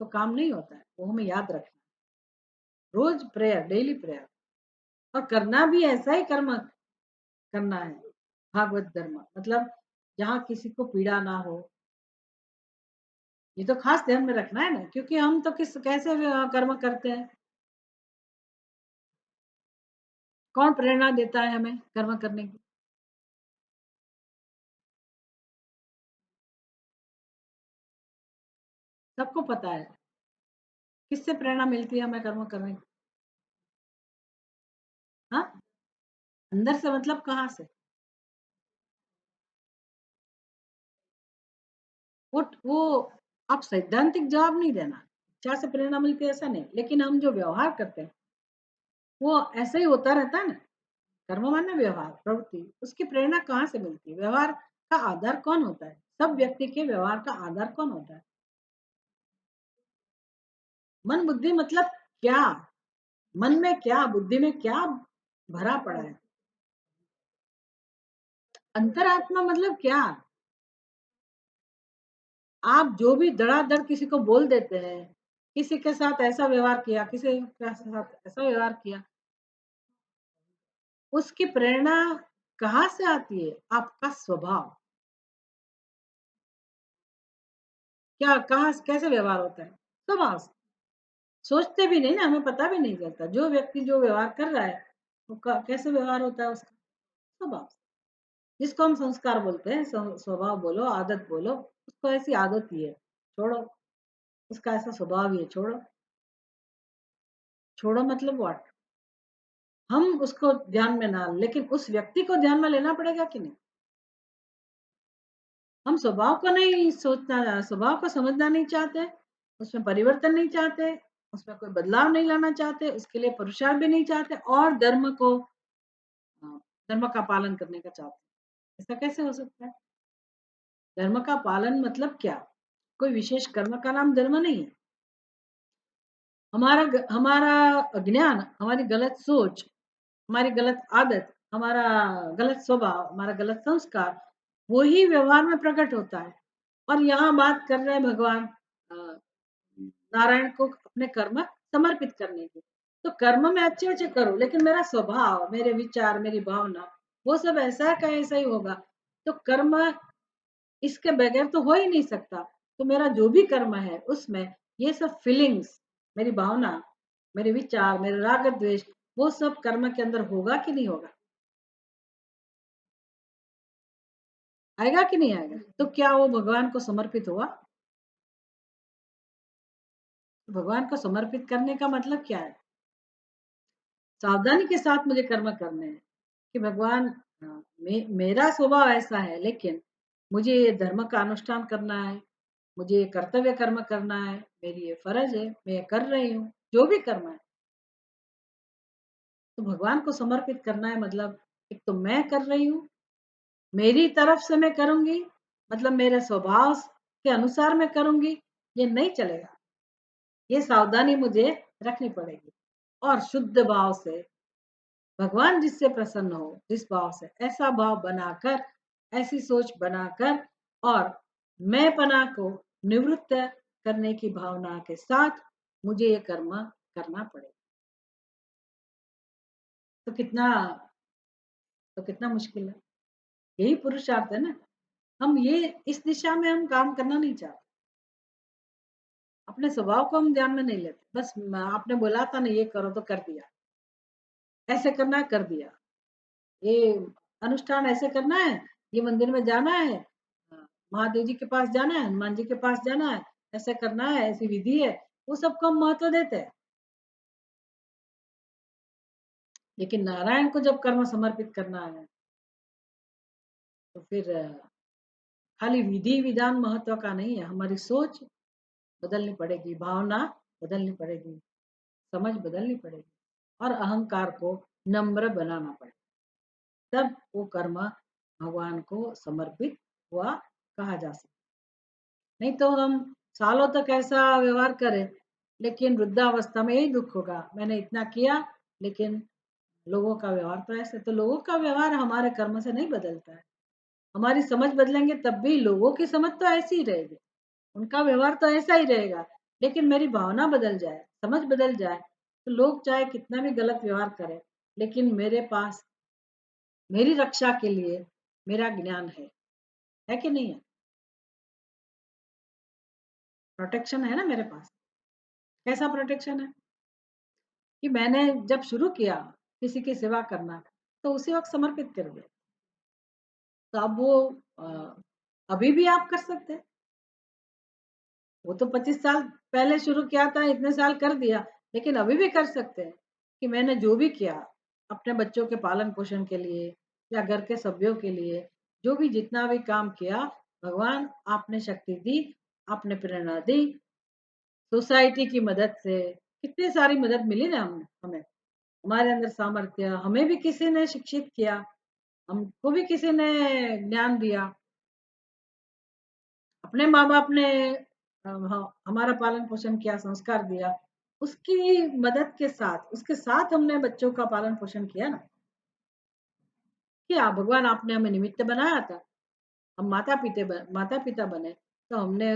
तो काम नहीं होता है, वो हमें याद रखना। रोज प्रेयर, डेली प्रेयर, और करना भी ऐसा ही कर्म करना है। भागवत धर्म मतलब जहाँ किसी को पीड़ा ना हो, ये तो खास ध्यान में रखना है ना, क्योंकि हम तो किस कैसे कर्म करते हैं, कौन प्रेरणा देता है हमें कर्म करने की? सबको पता है। किससे प्रेरणा मिलती है हमें कर्म करने की? हाँ, अंदर से मतलब कहाँ से? वो आप सैद्धांतिक जवाब नहीं देना। इच्छा से प्रेरणा मिलती है ऐसा नहीं, लेकिन हम जो व्यवहार करते हैं, वो ऐसे ही होता रहता है ना। कर्म माने व्यवहार, प्रवृत्ति, उसकी प्रेरणा कहाँ से मिलती है? व्यवहार का आधार कौन होता है? सब व्यक्ति के व्यवहार का आधार कौन होता है? मन बुद्धि मतलब क्या? मन में क्या, बुद्धि में क्या भरा पड़ा है? अंतरात्मा मतलब क्या? आप जो भी धड़ाधड़ किसी को बोल देते हैं, किसी के साथ ऐसा व्यवहार किया, किसी के साथ ऐसा व्यवहार किया, उसकी प्रेरणा कहाँ से आती है? आपका स्वभाव। क्या, कहाँ से, कैसे व्यवहार होता है? स्वभाव से। सोचते भी नहीं ना, हमें पता भी नहीं चलता। जो व्यक्ति जो व्यवहार कर रहा है, वो कैसे व्यवहार होता है उसका? स्वभाव से। जिसको हम संस्कार बोलते हैं, स्वभाव बोलो, आदत बोलो, उसको ऐसी आदत ही है, छोड़ो। उसका ऐसा स्वभाव ही है, छोड़ो। छोड़ो मतलब व्हाट? हम उसको ध्यान में ना, लेकिन उस व्यक्ति को ध्यान में लेना पड़ेगा कि नहीं? हम स्वभाव को नहीं सोचना, स्वभाव को समझना नहीं चाहते, उसमें परिवर्तन नहीं चाहते, उसमें कोई बदलाव नहीं लाना चाहते, उसके लिए पुरुषार्थ भी नहीं चाहते, और धर्म को, धर्म का पालन करने का चाहते हैं। ऐसा कैसे हो सकता है? धर्म का पालन मतलब क्या? कोई विशेष कर्म का नाम धर्म नहीं है। हमारा अज्ञान, हमारी गलत सोच, हमारी गलत आदत, हमारा गलत स्वभाव, हमारा गलत संस्कार, वही व्यवहार में प्रकट होता है। और यहाँ बात कर रहे हैं भगवान अ, नारायण को अपने कर्म समर्पित करने की। तो कर्म में अच्छे अच्छे करूं, लेकिन मेरा स्वभाव, मेरे विचार, मेरी भावना, वो सब ऐसा है का ऐसा ही होगा। तो कर्म इसके बगैर तो हो ही नहीं सकता। तो मेरा जो भी कर्म है उसमें ये सब फीलिंग्स, मेरी भावना, मेरे विचार, मेरे राग द्वेष, वो सब कर्म के अंदर होगा कि नहीं होगा? आएगा कि नहीं आएगा? तो क्या वो भगवान को समर्पित हुआ? भगवान को समर्पित करने का मतलब क्या है? सावधानी के साथ मुझे कर्म करने हैं कि भगवान, मेरा स्वभाव ऐसा है, लेकिन मुझे ये धर्म का अनुष्ठान करना है, मुझे ये कर्तव्य कर्म करना है, मेरी ये फर्ज है, मैं ये कर रही हूँ, जो भी कर्म है। तो भगवान को समर्पित करना है मतलब, एक तो मैं कर रही हूँ, मेरी तरफ से मैं करूंगी, मतलब मेरे स्वभाव के अनुसार मैं करूंगी, ये नहीं चलेगा। ये सावधानी मुझे रखनी पड़ेगी। और शुद्ध भाव से, भगवान जिससे प्रसन्न हो, जिस भाव से, ऐसा भाव बनाकर, ऐसी सोच बनाकर, और मैंपना को निवृत्त करने की भावना के साथ मुझे ये कर्म करना पड़ेगा। तो कितना मुश्किल है। यही पुरुषार्थ है ना। हम ये इस दिशा में हम काम करना नहीं चाहते। अपने स्वभाव को हम ध्यान में नहीं लेते। बस आपने बोला था ना ये करो तो कर दिया, ऐसे करना है कर दिया, ये अनुष्ठान ऐसे करना है, ये मंदिर में जाना है, महादेव जी के पास जाना है, हनुमान जी के पास जाना है, ऐसे करना है, ऐसी विधि है, वो सबको हम महत्व देते हैं। लेकिन नारायण को जब कर्म समर्पित करना है, तो फिर खाली विधि विधान महत्व का नहीं है। हमारी सोच बदलनी पड़ेगी, भावना बदलनी पड़ेगी, समझ बदलनी पड़ेगी, और अहंकार को नम्र बनाना पड़ेगा। तब वो कर्म भगवान को समर्पित हुआ कहा जा सकता। नहीं तो हम सालों तक ऐसा व्यवहार करें, लेकिन वृद्धावस्था में यही दुख होगा, मैंने इतना किया, लेकिन लोगों का व्यवहार तो ऐसे। तो लोगों का व्यवहार हमारे कर्म से नहीं बदलता है। हमारी समझ बदलेंगे तब भी लोगों की समझ तो ऐसी ही रहेगी, उनका व्यवहार तो ऐसा ही रहेगा। लेकिन मेरी भावना बदल जाए, समझ बदल जाए, तो लोग चाहे कितना भी गलत व्यवहार करें, लेकिन मेरे पास मेरी रक्षा के लिए मेरा ज्ञान है कि नहीं है? प्रोटेक्शन है ना मेरे पास। कैसा प्रोटेक्शन है? कि मैंने जब शुरू किया किसी की सेवा करना, तो उसी वक्त समर्पित कर दिया। तो अब वो अ, अभी भी आप कर सकते हैं। वो तो 25 साल पहले शुरू किया था, इतने साल कर दिया, लेकिन अभी भी कर सकते हैं कि मैंने जो भी किया, अपने बच्चों के पालन-पोषण के लिए या घर के सभ्यों के लिए, जो भी जितना भी काम किया, भगवान आपने शक्ति दी, आपने प्रेरणा दी, सोसाइटी की मदद से कितनी सारी मदद मिली ना हमें। हमारे अंदर सामर्थ्य, हमें भी किसी ने शिक्षित किया, हमको भी किसी ने ज्ञान दिया। अपने माँ-बाप ने हमारा पालन-पोषण किया, संस्कार दिया। उसकी मदद के साथ, उसके साथ हमने बच्चों का पालन-पोषण किया ना। किया, भगवान आपने हमें निमित्त बनाया था। हम माता-पिता बने, तो हमने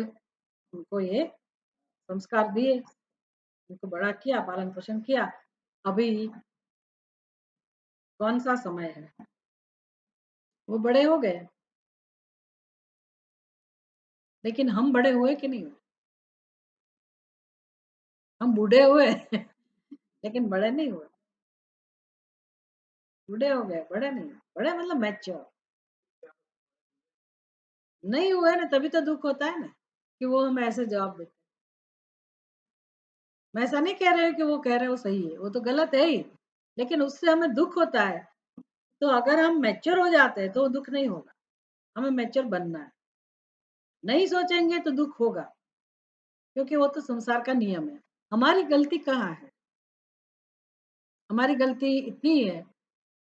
उनको ये संस्कार दिए, उनको बड़ा किया, पालन-पोषण किया। अभी कौन-सा समय है, वो बड़े हो गए, लेकिन हम बड़े हुए कि नहीं हुए? हम बूढ़े हुए, लेकिन बड़े नहीं हुए। बूढ़े हो गए, बड़े नहीं हुए। बड़े मतलब मैच्योर। नहीं हुए ना, तभी तो दुःख होता है ना, कि वो हमें ऐसे जवाब देते हैं। मैं ऐसा नहीं कह रही हूँ कि वो कह रहे हैं वो सही है, वो तो गलत है ही, लेकिन उससे हमें दुःख होता है। तो अगर हम मैच्योर हो जाते हैं, तो वो दुःख नहीं होगा, हमें मैच्योर बनना है। नहीं सोचेंगे तो दुःख होगा, क्योंकि वो तो संसार का नियम है। हमारी गलती कहाँ है? हमारी गलती इतनी है,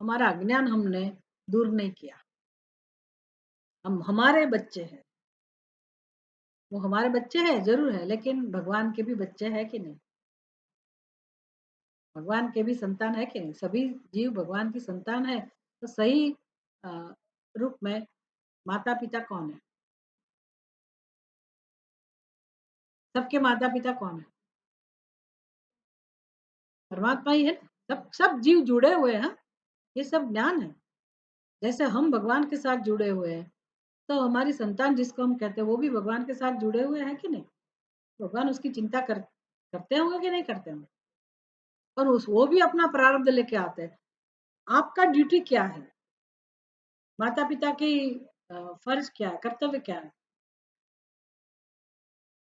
हमारा अज्ञान हमने दूर नहीं किया। हम हमारे बच्चे हैं, वो हमारे बच्चे हैं, ज़रूर है, लेकिन भगवान के भी बच्चे हैं कि नहीं? भगवान के भी संतान है कि नहीं? सभी जीव भगवान की संतान है, तो सही अ, रूप में माता-पिता कौन है? सबके माता-पिता कौन है? परमात्मा ही है ना। सब सब जीव जुड़े हुए हैं, ये सब ज्ञान है। जैसे हम भगवान के साथ जुड़े हुए हैं, तो हमारी संतान जिसको हम कहते हैं, वो भी भगवान के साथ जुड़े हुए हैं कि नहीं? भगवान उसकी चिंता करते होंगे कि नहीं करते होंगे? और उस वो भी अपना प्रारब्ध लेके आते हैं। आपका ड्यूटी क्या है? माता-पिता की फर्ज़ क्या है, कर्तव्य क्या है?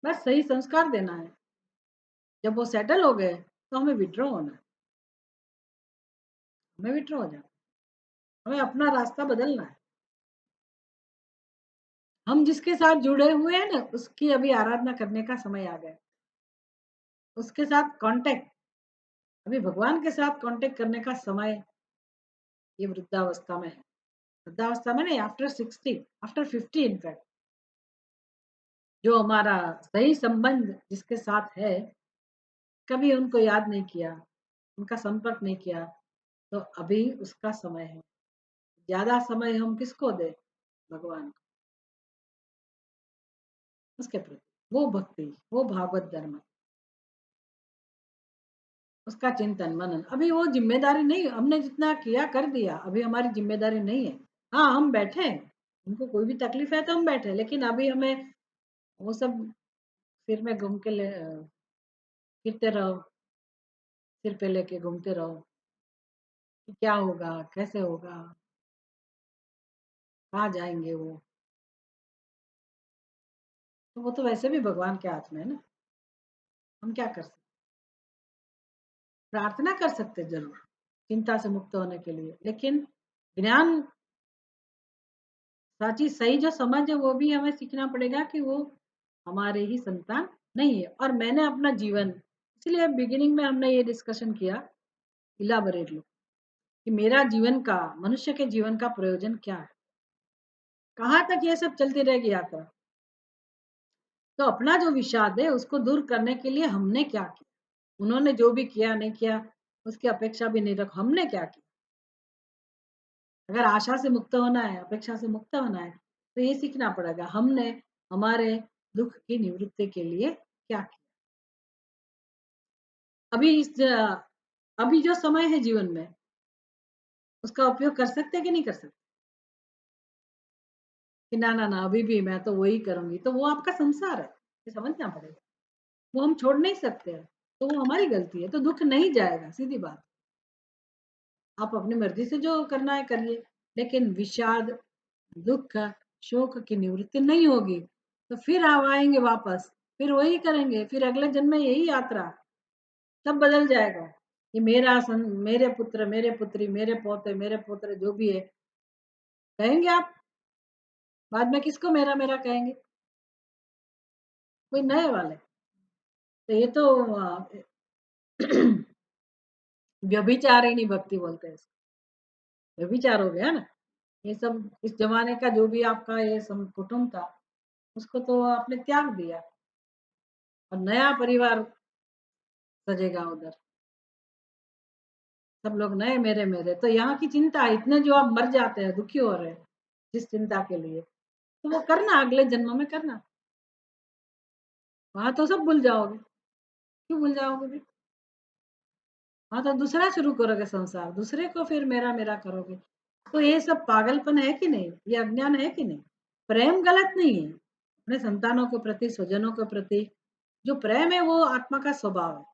बस सही संस्कार देना है। जब वो सेटल हो गए, तो हमें विथड्रॉ होना है, हमें विथड्रॉ हो जाना है, हमें अपना रास्ता बदलना है। हम जिसके साथ जुड़े हुए हैं ना, उसकी अभी आराधना करने का समय आ गया। उसके साथ कॉन्टैक्ट, अभी भगवान के साथ कॉन्टैक्ट करने का समय ये वृद्धावस्था में है। वृद्धावस्था में नहीं, आफ्टर 60, आफ्टर 50 इनफैक्ट, जो हमारा सही संबंध जिसके साथ है, कभी उनको याद नहीं किया, उनका संपर्क नहीं किया, तो अभी उसका समय है। ज़्यादा समय हम किसको दें? भगवान को, उसके प्रति। वो भक्ति, वो भागवत धर्म, उसका चिंतन, मनन। अभी वो ज़िम्मेदारी नहीं, हमने जितना किया कर दिया, अभी हमारी ज़िम्मेदारी नहीं है। हाँ, हम बैठे हैं, उनको कोई भी तकलीफ़ है तो हम बैठे हैं, लेकिन अभी हमें वो सब सिर में घूम के फिरते रहो, सिर पे लेके घूमते रहो कि क्या होगा, कैसे होगा, कहाँ जाएँगे वो? तो वो तो वैसे भी भगवान के हाथ में है ना, हम क्या कर सकते? प्रार्थना कर सकते ज़रूर, चिंता से मुक्त होने के लिए, लेकिन ज्ञान, साची सही जो समझ है वो भी हमें सीखना पड़ेगा कि वो हमारे ही संतान नहीं है। और मैंने अपना जीवन, इसलिए बिगिनिंग में हमने ये डिस्कशन किया, इलाबोरेट लो, कि मेरा जीवन का, मनुष्य के जीवन का प्रयोजन क्या है? कहाँ तक ये सब चलती रहेगी यात्रा? तो अपना जो विषाद है उसको दूर करने के लिए हमने क्या किया? उन्होंने जो भी किया नहीं किया, उसकी अपेक्षा भी नहीं रख, हमने क्या किया? अगर आशा से मुक्त होना है, अपेक्षा से मुक्त होना है, तो ये सीखना पड़ेगा हमने हमारे दुःख की निवृत्ति के लिए क्या किया? अभी अभी जो समय है जीवन में, उसका उपयोग कर सकते हैं कि नहीं कर सकते? कि ना, ना, ना, अभी भी मैं तो वही करूँगी, तो वो आपका संसार है, ये समझना पड़ेगा। वो हम छोड़ नहीं सकते हैं, तो वो हमारी गलती है, तो दुःख नहीं जाएगा, सीधी बात। आप अपनी मर्ज़ी से जो करना है करिए, लेकिन विषाद, दुःख, शोक की निवृत्ति नहीं होगी, तो फिर आप आएँगे वापस। फिर वही करेंगे, फिर अगले जन्म में यही यात्रा, सब बदल जाएगा। ये मेरे पुत्र, मेरे पुत्री, मेरे पोते, मेरे पोते जो भी है, कहेंगे आप, बाद में किसको मेरा, मेरा कहेंगे? कोई नए वाले। तो ये तो व्यभिचारिणी भक्ति बोलते हैं इसको, व्यभिचार हो गया ना। ये सब इस ज़माने का जो भी आपका ये सम कुटुंब था, उसको तो आपने त्याग दिया और नया परिवार सजेगा उधर। सब लोग नए मेरे, मेरे। तो यहाँ की चिंता इतने जो आप मर जाते हैं, दुखी हो रहे हैं, जिस चिंता के लिए, तो वो करना अगले जन्म में करना। वहाँ तो सब भूल जाओगे। क्यों भूल जाओगे फिर? वहाँ तो दूसरा शुरू करोगे संसार, दूसरे को फिर मेरा, मेरा करोगे। तो ये सब पागलपन है कि नहीं? ये अज्ञान है कि नहीं? प्रेम गलत नहीं है। अपने संतानों के प्रति, स्वजनों के प्रति जो प्रेम है वो आत्मा का स्वभाव है।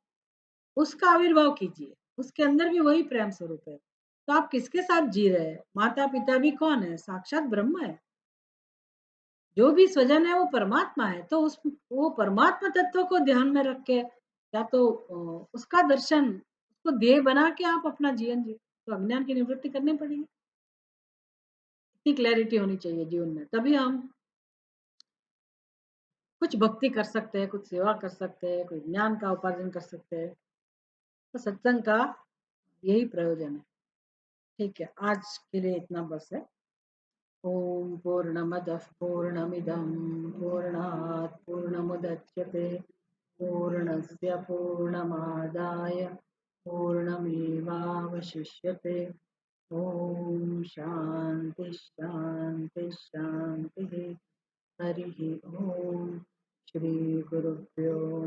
उसका आविर्भाव कीजिए। उसके अंदर भी वही प्रेम स्वरूप है। तो आप किसके साथ जी रहे हैं? माता-पिता भी कौन है? साक्षात ब्रह्म है। जो भी स्वजन है वो परमात्मा है। तो उस वो परमात्मा तत्व को ध्यान में रख के या तो उसका दर्शन, उसको ध्येय बना के आप अपना जीवन जिए। तो अज्ञान की निवृत्ति करनी पड़ेगी। इतनी क्लैरिटी होनी चाहिए जीवन में। तभी हम कुछ भक्ति कर सकते हैं, कुछ सेवा कर सकते हैं, कोई ज्ञान का उपार्जन कर सकते हैं। तो सत्संग का यही प्रयोजन है। ठीक है, आज के लिए इतना बस है। ओम पूर्णमदः पूर्णमिदं पूर्णात् पूर्णमुदच्यते पूर्णस्य पूर्णमादाय पूर्णमेवावशिष्यते। ओम शांति शांति शांति। हरि ओम। श्री गुरुभ्यो